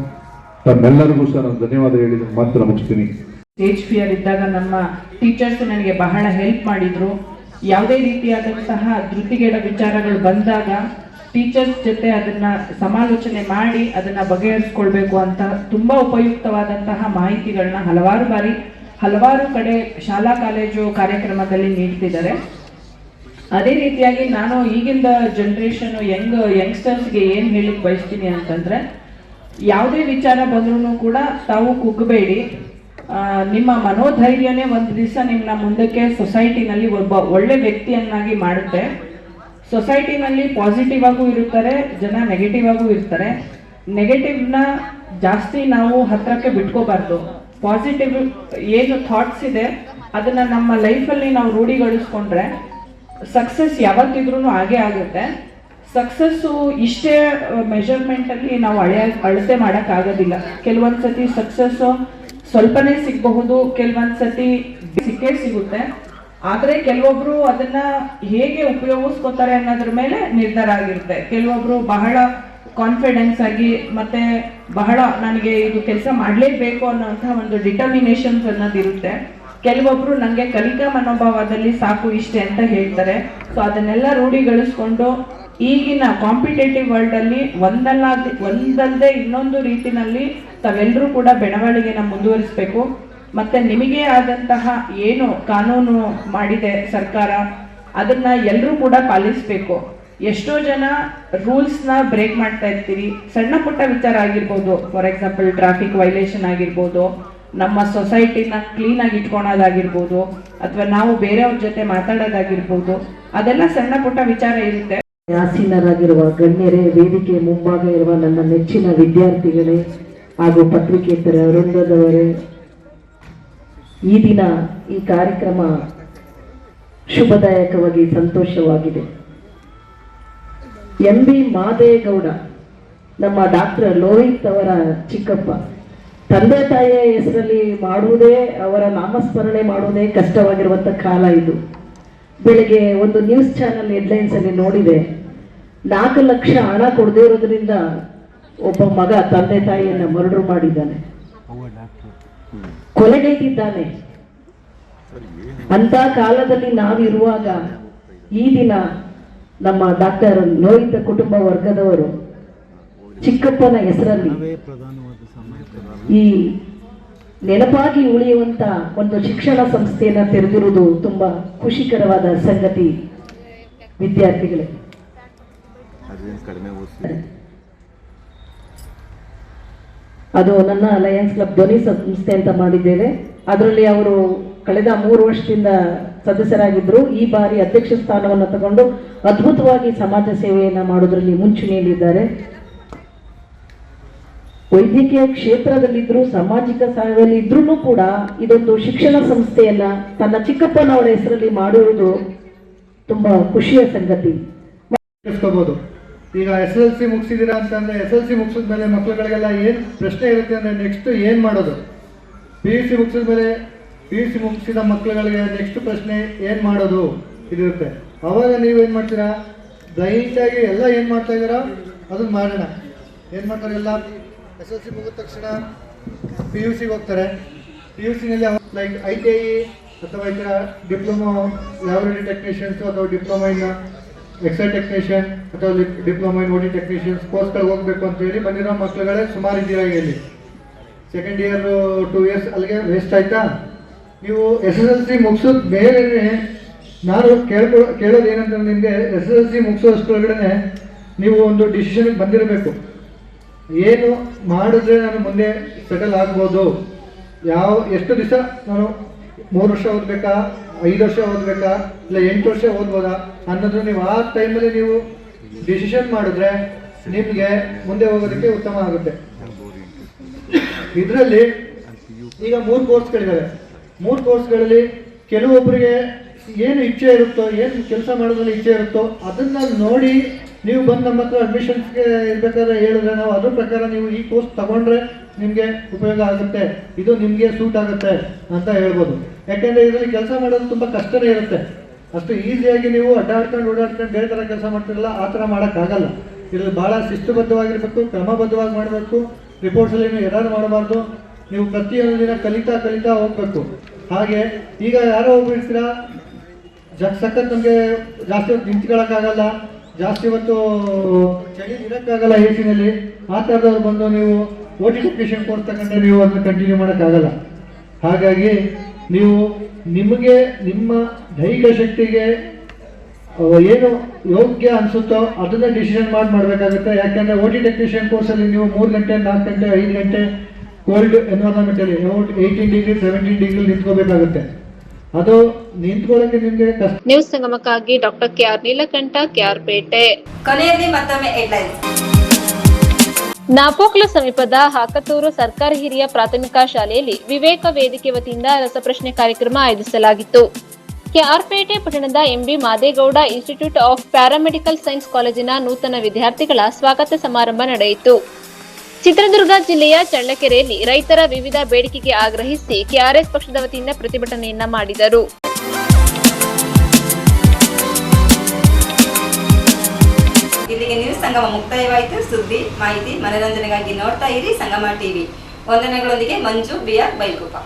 ತಮ್ಮೆಲ್ಲರಿಗೂ ಸಹ ನಾನು ಧನ್ಯವಾದ ಹೇಳಿ ಮಾತ್ರ ಮುಗಿಸ್ತೀನಿ. ಸ್ಟೇಜ್ ಫಿಯರ್ ಇದ್ದಾಗ ನಮ್ಮ ಟೀಚರ್ಸ್ ನನಗೆ ಬಹಳ ಹೆಲ್ಪ್ ಮಾಡಿದ್ರು. ಯಾವುದೇ ರೀತಿಯಾದಂತಹ ಧೃತಿಗೆಡ ವಿಚಾರಗಳು ಬಂದಾಗ ಟೀಚರ್ಸ್ ಜೊತೆ ಅದನ್ನ ಸಮಾಲೋಚನೆ ಮಾಡಿ ಅದನ್ನ ಬಗೆಹರಿಸ್ಕೊಳ್ಬೇಕು ಅಂತ ತುಂಬಾ ಉಪಯುಕ್ತವಾದಂತಹ ಮಾಹಿತಿಗಳನ್ನ ಹಲವಾರು ಕಡೆ ಶಾಲಾ ಕಾಲೇಜು ಕಾರ್ಯಕ್ರಮದಲ್ಲಿ ನೀಡ್ತಿದ್ದಾರೆ. ಅದೇ ರೀತಿಯಾಗಿ ನಾನು ಈಗಿನ ಜನರೇಷನ್ ಯಂಗ್ಸ್ಟರ್ಸ್ಗೆ ಏನು ಹೇಳಿಕ್ ಬಯಸ್ತೀನಿ ಅಂತಂದ್ರೆ, ಯಾವುದೇ ವಿಚಾರ ಬಂದ್ರೂ ಕೂಡ ತಾವು ಕುಗ್ಗಬೇಡಿ. ನಿಮ್ಮ ಮನೋಧೈರ್ಯನೇ ಒಂದು ದಿವಸ ನಿಮ್ಮನ್ನ ಮುಂದಕ್ಕೆ ಸೊಸೈಟಿನಲ್ಲಿ ಒಬ್ಬ ಒಳ್ಳೆ ವ್ಯಕ್ತಿಯನ್ನಾಗಿ ಮಾಡುತ್ತೆ. ಸೊಸೈಟಿನಲ್ಲಿ ಪಾಸಿಟಿವ್ ಆಗೂ ಇರುತ್ತಾರೆ ಜನ, ನೆಗೆಟಿವ್ ಆಗೂ ಇರ್ತಾರೆ. ನೆಗೆಟಿವ್ನ ಜಾಸ್ತಿ ನಾವು ಹತ್ರಕ್ಕೆ ಬಿಟ್ಕೋಬಾರ್ದು. ಪಾಸಿಟಿವ್ ಏನು ಥಾಟ್ಸ್ ಇದೆ ಅದನ್ನ ನಮ್ಮ ಲೈಫಲ್ಲಿ ನಾವು ರೂಢಿಗೊಳಿಸ್ಕೊಂಡ್ರೆ ಸಕ್ಸಸ್ ಯಾವತ್ತಿದ್ರೂ ಹಾಗೆ ಆಗುತ್ತೆ. ಸಕ್ಸಸ್ಸು ಇಷ್ಟೇ ಮೆಷರ್ಮೆಂಟಲ್ಲಿ ನಾವು ಅಳತೆ ಮಾಡೋಕ್ಕಾಗೋದಿಲ್ಲ. ಕೆಲವೊಂದ್ಸತಿ ಸಕ್ಸಸ್ಸು ಸ್ವಲ್ಪನೇ ಸಿಗಬಹುದು, ಕೆಲವೊಂದ್ಸತಿ ಸಿಕ್ಕೇ ಸಿಗುತ್ತೆ. ಆದರೆ ಕೆಲವೊಬ್ರು ಅದನ್ನ ಹೇಗೆ ಉಪಯೋಗಿಸ್ಕೋತಾರೆ ಅನ್ನೋದ್ರ ಮೇಲೆ ನಿರ್ಧಾರ ಆಗಿರುತ್ತೆ. ಕೆಲವೊಬ್ರು ಬಹಳ ಕಾನ್ಫಿಡೆನ್ಸ್ ಆಗಿ ಮತ್ತೆ ಬಹಳ ನನಗೆ ಇದು ಕೆಲಸ ಮಾಡಲೇಬೇಕು ಅನ್ನೋಂಥ ಒಂದು ಡಿಟರ್ಮಿನೇಷನ್ಸ್ ಅನ್ನೋದಿರುತ್ತೆ. ಕೆಲವೊಬ್ರು ನನಗೆ ಕಲಿಕಾ ಮನೋಭಾವದಲ್ಲಿ ಸಾಕು ಇಷ್ಟೇ ಅಂತ ಹೇಳ್ತಾರೆ. ಸೊ ಅದನ್ನೆಲ್ಲ ರೂಢಿಗಳಿಸ್ಕೊಂಡು ಈಗಿನ ಕಾಂಪಿಟೇಟಿವ್ ವರ್ಲ್ಡ್ ಅಲ್ಲಿ ಒಂದಲ್ಲದೆ ಇನ್ನೊಂದು ರೀತಿನಲ್ಲಿ ತಾವೆಲ್ಲರೂ ಕೂಡ ಬೆಳವಣಿಗೆನ ಮುಂದುವರಿಸಬೇಕು. ಮತ್ತೆ ನಿಮಗೆ ಆದಂತಹ ಏನು ಕಾನೂನು ಮಾಡಿದೆ ಸರ್ಕಾರ ಅದನ್ನ ಎಲ್ಲರೂ ಕೂಡ ಪಾಲಿಸಬೇಕು. ಎಷ್ಟೋ ಜನ ರೂಲ್ಸ್ನ ಬ್ರೇಕ್ ಮಾಡ್ತಾ ಇರ್ತೀರಿ. ಸಣ್ಣ ಪುಟ್ಟ ವಿಚಾರ ಆಗಿರ್ಬೋದು, ಫಾರ್ ಎಕ್ಸಾಂಪಲ್ ಟ್ರಾಫಿಕ್ ವೈಲೇಷನ್ ಆಗಿರ್ಬೋದು, ನಮ್ಮ ಸೊಸೈಟಿನ ಕ್ಲೀನ್ ಆಗಿ ಇಟ್ಕೊಳೋದಾಗಿರ್ಬೋದು, ಅಥವಾ ನಾವು ಬೇರೆಯವ್ರ ಜೊತೆ ಮಾತಾಡೋದಾಗಿರ್ಬೋದು, ಅದೆಲ್ಲ ಸಣ್ಣ ಪುಟ್ಟ ವಿಚಾರ ಇರುತ್ತೆ. ಆಸೀನರಾಗಿರುವ ಗಣ್ಯರೇ, ವೇದಿಕೆ ಮುಂಭಾಗ ಇರುವ ನನ್ನ ನೆಚ್ಚಿನ ವಿದ್ಯಾರ್ಥಿಗಳೇ ಹಾಗೂ ಪತ್ರಿಕೇತರ ವೃಂದದವರೇ, ಈ ದಿನ ಈ ಕಾರ್ಯಕ್ರಮ ಶುಭದಾಯಕವಾಗಿ ಸಂತೋಷವಾಗಿದೆ. ಎಂ ಬಿ ಮಾದೇಗೌಡ ನಮ್ಮ ಡಾಕ್ಟರ್ ಲೋಹಿತ್ ಅವರ ಚಿಕ್ಕಪ್ಪ. ತಂದೆ ತಾಯಿಯ ಹೆಸರಲ್ಲಿ ಮಾಡುವುದೇ, ಅವರ ನಾಮಸ್ಮರಣೆ ಮಾಡುವುದೇ ಕಷ್ಟವಾಗಿರುವಂಥ ಕಾಲ ಇದು. ಬೆಳಿಗ್ಗೆ ಒಂದು ನ್ಯೂಸ್ ಚಾನೆಲ್ ಹೆಡ್ಲೈನ್ಸ್ ಅಲ್ಲಿ ನೋಡಿದೆ, 4 ಲಕ್ಷ ಹಣ ಕೊಡದೇ ಇರೋದ್ರಿಂದ ಒಬ್ಬ ಮಗ ತಂದೆ ತಾಯಿಯನ್ನ ಮರ್ಡರ್ ಮಾಡಿದ್ದಾನೆ, ಕೊಲೆಗೈದಿದ್ದಾನೆ. ಅಂತ ಕಾಲದಲ್ಲಿ ನಾವಿರುವಾಗ ಈ ದಿನ ನಮ್ಮ ಡಾಕ್ಟರ್ ಲೋಹಿತ ಕುಟುಂಬ ವರ್ಗದವರು ಚಿಕ್ಕಪ್ಪನ ಹೆಸರಲ್ಲಿ ಈ ನೆನಪಾಗಿ ಉಳಿಯುವಂತ ಒಂದು ಶಿಕ್ಷಣ ಸಂಸ್ಥೆಯನ್ನ ತೆರೆದಿರುವುದು ತುಂಬಾ ಖುಷಿಕರವಾದ ಸಂಗತಿ. ವಿದ್ಯಾರ್ಥಿಗಳೇ, ಅದು ನನ್ನ ಲಯನ್ಸ್ ಕ್ಲಬ್ ಧ್ವನಿ ಸಂಸ್ಥೆ ಅಂತ ಮಾಡಿದ್ದೇವೆ. ಅದರಲ್ಲಿ ಅವರು ಕಳೆದ 3 ವರ್ಷದಿಂದ ಸದಸ್ಯರಾಗಿದ್ದರು. ಈ ಬಾರಿ ಅಧ್ಯಕ್ಷ ಸ್ಥಾನವನ್ನು ತಗೊಂಡು ಅದ್ಭುತವಾಗಿ ಸಮಾಜ ಸೇವೆಯನ್ನ ಮಾಡೋದ್ರಲ್ಲಿ ಮುಂಚೂಣಿಯಲ್ಲಿದ್ದಾರೆ. ವೈದ್ಯಕೀಯ ಕ್ಷೇತ್ರದಲ್ಲಿದ್ರು, ಸಾಮಾಜಿಕ ಸೇವೆಯಲ್ಲಿ ಇದ್ರೂ ಕೂಡ ಇದೊಂದು ಶಿಕ್ಷಣ ಸಂಸ್ಥೆಯನ್ನ ತನ್ನ ಚಿಕ್ಕಪ್ಪನವರ ಹೆಸರಲ್ಲಿ ಮಾಡಿರುವುದು ತುಂಬಾ ಖುಷಿಯ ಸಂಗತಿ. ಈಗ SSLC ಮುಗಿಸಿದ್ದೀರಾ ಅಂತಂದ್ರೆ SSLC ಮುಗಿಸಿದ ಮೇಲೆ ಮಕ್ಕಳುಗಳಿಗೆಲ್ಲ ಏನು ಪ್ರಶ್ನೆ ಇರುತ್ತೆ ಅಂದ್ರೆ ನೆಕ್ಸ್ಟ್ ಏನು ಮಾಡೋದು. PUC ಮುಗಿಸಿದ ಮೇಲೆ PUC ಮುಗಿಸಿದ ಮಕ್ಕಳುಗಳಿಗೆ ನೆಕ್ಸ್ಟ್ ಪ್ರಶ್ನೆ ಏನು ಮಾಡೋದು ಇದಿರುತ್ತೆ. ಅವಾಗ ನೀವೇನು ಮಾಡ್ತೀರಾ, ದಯವಿಟ್ಟಾಗಿ ಎಲ್ಲ ಏನು ಮಾಡ್ತಾ ಇದ್ದೀರಾ ಅದನ್ನು ಮಾಡೋಣ. ಏನು ಮಾಡ್ತಾರೆ, ಎಲ್ಲ SSLC ಮುಗಿದ ತಕ್ಷಣ PUCಗೆ ಹೋಗ್ತಾರೆ. PUCನಲ್ಲಿ ಲೈಕ್ ITI ಅಥವಾ ಈ ಥರ ಡಿಪ್ಲೊಮಾ ಲ್ಯಾಬೊರೇಟರಿ ಟೆಕ್ನಿಷಿಯನ್ಸು ಅಥವಾ ಡಿಪ್ಲೊಮಾ ಇನ್ ಎಕ್ಸೈಲ್ ಟೆಕ್ನಿಷಿಯನ್ ಅಥವಾ ಡಿಪ್ಲೊಮಾ ಇನ್ OT ಟೆಕ್ನಿಷಿಯನ್ಸ್ ಕೋರ್ಸ್ಗಳಿಗೆ ಹೋಗಬೇಕು ಅಂತ ಹೇಳಿ ಬಂದಿರೋ ಮಕ್ಕಳುಗಳೇ ಸುಮಾರು ಇದ್ದೀರಾ. ಇಲ್ಲಿ ಸೆಕೆಂಡ್ ಇಯರ್ 2 ಇಯರ್ಸ್ ಅಲ್ಲಿಗೆ ವೇಸ್ಟ್ ಆಯ್ತಾ. ನೀವು SSLC ಮುಗಿಸೋದ ಮೇಲೆ ನಾನು ಕೇಳೋದು ಏನಂತಂದ್ರೆ, ನಿಮಗೆ SSLC ಮುಗಿಸೋಷ್ಟೊಳಗಡೆ ನೀವು ಒಂದು ಡಿಸಿಷನ್ಗೆ ಬಂದಿರಬೇಕು. ಏನು ಮಾಡಿದ್ರೆ ನಾನು ಮುಂದೆ ಸೆಟಲ್ ಆಗ್ಬೋದು, ಎಷ್ಟು ದಿವಸ ನಾನು 3 ವರ್ಷ ಓದಬೇಕಾ, 5 ವರ್ಷ ಓದಬೇಕಾ, ಇಲ್ಲ 8 ವರ್ಷ ಓದ್ಬೋದಾ ಅನ್ನೋದು ನೀವು ಆ ಟೈಮಲ್ಲಿ ನೀವು ಡಿಸಿಷನ್ ಮಾಡಿದ್ರೆ ನಿಮಗೆ ಮುಂದೆ ಹೋಗೋದಕ್ಕೆ ಉತ್ತಮ ಆಗುತ್ತೆ. ಇದರಲ್ಲಿ ಈಗ 3 ಕೋರ್ಸ್ಗಳಿದ್ದಾವೆ. 3 ಕೋರ್ಸ್ಗಳಲ್ಲಿ ಕೆಲವೊಬ್ಬರಿಗೆ ಏನು ಇಚ್ಛೆ ಇರುತ್ತೋ, ಏನು ಕೆಲಸ ಮಾಡೋದ್ರಲ್ಲಿ ಇಚ್ಛೆ ಇರುತ್ತೋ ಅದನ್ನ ನೋಡಿ ನೀವು ಬಂದು ನಮ್ಮ ಹತ್ರ ಅಡ್ಮಿಷನ್ಸ್ಗೆ ಇರಬೇಕಾದ್ರೆ ಹೇಳಿದ್ರೆ ನಾವು ಅದ್ರ ಪ್ರಕಾರ ನೀವು ಈ ಕೋರ್ಸ್ ತಗೊಂಡ್ರೆ ನಿಮಗೆ ಉಪಯೋಗ ಆಗುತ್ತೆ, ಇದು ನಿಮಗೆ ಸೂಟ್ ಆಗುತ್ತೆ ಅಂತ ಹೇಳ್ಬೋದು. ಯಾಕೆಂದರೆ ಇದರಲ್ಲಿ ಕೆಲಸ ಮಾಡೋದು ತುಂಬ ಕಷ್ಟನೇ ಇರುತ್ತೆ. ಅಷ್ಟು ಈಸಿಯಾಗಿ ನೀವು ಓಡಾಡ್ಕೊಂಡು ಬೇರೆ ಥರ ಕೆಲಸ ಮಾಡ್ತಿರಲ್ಲ, ಆ ಥರ ಮಾಡೋಕ್ಕಾಗಲ್ಲ. ಇದರಲ್ಲಿ ಭಾಳ ಶಿಸ್ತುಬದ್ಧವಾಗಿರಬೇಕು, ಕ್ರಮಬದ್ಧವಾಗಿ ಮಾಡಬೇಕು, ರಿಪೋರ್ಟ್ಸಲ್ಲಿ ನೀವು ಎರರ್ ಮಾಡಬಾರ್ದು. ನೀವು ಪ್ರತಿಯೊಂದು ದಿನ ಕಲಿತಾ ಹೋಗ್ಬೇಕು. ಹಾಗೆ ಈಗ ಯಾರೋ ಹೋಗ್ಬಿಡ್ತೀರಾ, ಸಖತ್ ನಮಗೆ ಜಾಸ್ತಿ ಹೊತ್ತು ನಿಂತ್ಕೊಳ್ಳೋಕ್ಕಾಗಲ್ಲ, ಜಾಸ್ತಿ ಹೊತ್ತು ಚಳಿ ಇರೋಕ್ಕಾಗಲ್ಲ ಎ ಸಿನಲ್ಲಿ. ಆ ಥರದವ್ರು ಬಂದು ನೀವು OT ಟೆಕ್ನಿಷಿಯನ್ ಕೋರ್ಸ್ ತಗೊಂಡ್ರೆ ನೀವು ಅದನ್ನು ಕಂಟಿನ್ಯೂ ಮಾಡೋಕ್ಕಾಗಲ್ಲ. ಹಾಗಾಗಿ ನೀವು ನಿಮಗೆ ನಿಮ್ಮ ದೈಹಿಕ ಶಕ್ತಿಗೆ ಏನು ಯೋಗ್ಯ ಅನಿಸುತ್ತೋ ಅದನ್ನ ಡಿಸಿಷನ್ ಮಾಡಬೇಕಾಗುತ್ತೆ. ಯಾಕಂದರೆ OT ಟೆಕ್ನಿಷಿಯನ್ ಕೋರ್ಸಲ್ಲಿ ನೀವು 3 ಗಂಟೆ 4 ಗಂಟೆ 5 ಗಂಟೆ ಕೋಲ್ಡ್ ಎನ್ವೈರನ್ಮೆಂಟಲ್ಲಿ 18 ಡಿಗ್ರಿ 17 ಡಿಗ್ರಿ ನಿಂತ್ಕೋಬೇಕಾಗುತ್ತೆ. ಅದು ನಿಂತ್ಕೊಳ್ಳೋಕೆ ನಿಮಗೆ ಕಷ್ಟ. ನ್ಯೂಸ್ ಸಂಗಮಕ್ಕಾಗಿ doctor KR Neelakantha, KR Pete. ಕೊನೆಯಲ್ಲಿ ಮತ್ತೊಮ್ಮೆ ಹೆಡ್ಲೈನ್ಸ್. ನಾಪೋಕ್ಲ ಸಮೀಪದ ಹಾಕತೂರು ಸರ್ಕಾರಿ ಹಿರಿಯ ಪ್ರಾಥಮಿಕ ಶಾಲೆಯಲ್ಲಿ ವಿವೇಕ ವೇದಿಕೆ ವತಿಯಿಂದ ರಸಪ್ರಶ್ನೆ ಕಾರ್ಯಕ್ರಮ ಆಯೋಜಿಸಲಾಗಿತ್ತು. KR ಪೇಟೆ ಪಟ್ಟಣದ MB Madegowda institute of paramedical science ಕಾಲೇಜಿನ ನೂತನ ವಿದ್ಯಾರ್ಥಿಗಳ ಸ್ವಾಗತ ಸಮಾರಂಭ ನಡೆಯಿತು. ಚಿತ್ರದುರ್ಗ ಜಿಲ್ಲೆಯ ಚಳ್ಳಕೆರೆಯಲ್ಲಿ ರೈತರ ವಿವಿಧ ಬೇಡಿಕೆಗೆ ಆಗ್ರಹಿಸಿ ಕೆಆರ್ಎಸ್ ಪಕ್ಷದ ವತಿಯಿಂದ ಪ್ರತಿಭಟನೆಯನ್ನ ಮಾಡಿದರು. ಇಲ್ಲಿಗೆ ನ್ಯೂಸ್ ಸಂಗಮ ಮುಕ್ತಾಯವಾಯಿತು. ಸುದ್ದಿ, ಮಾಹಿತಿ, ಮನರಂಜನೆಗಾಗಿ ನೋಡ್ತಾ ಇರಿ ಸಂಗಮ ಟಿವಿ. ವಂದನೆಗಳೊಂದಿಗೆ ಮಂಜು BR ಬೈಲ್ಕುಪ್ಪ.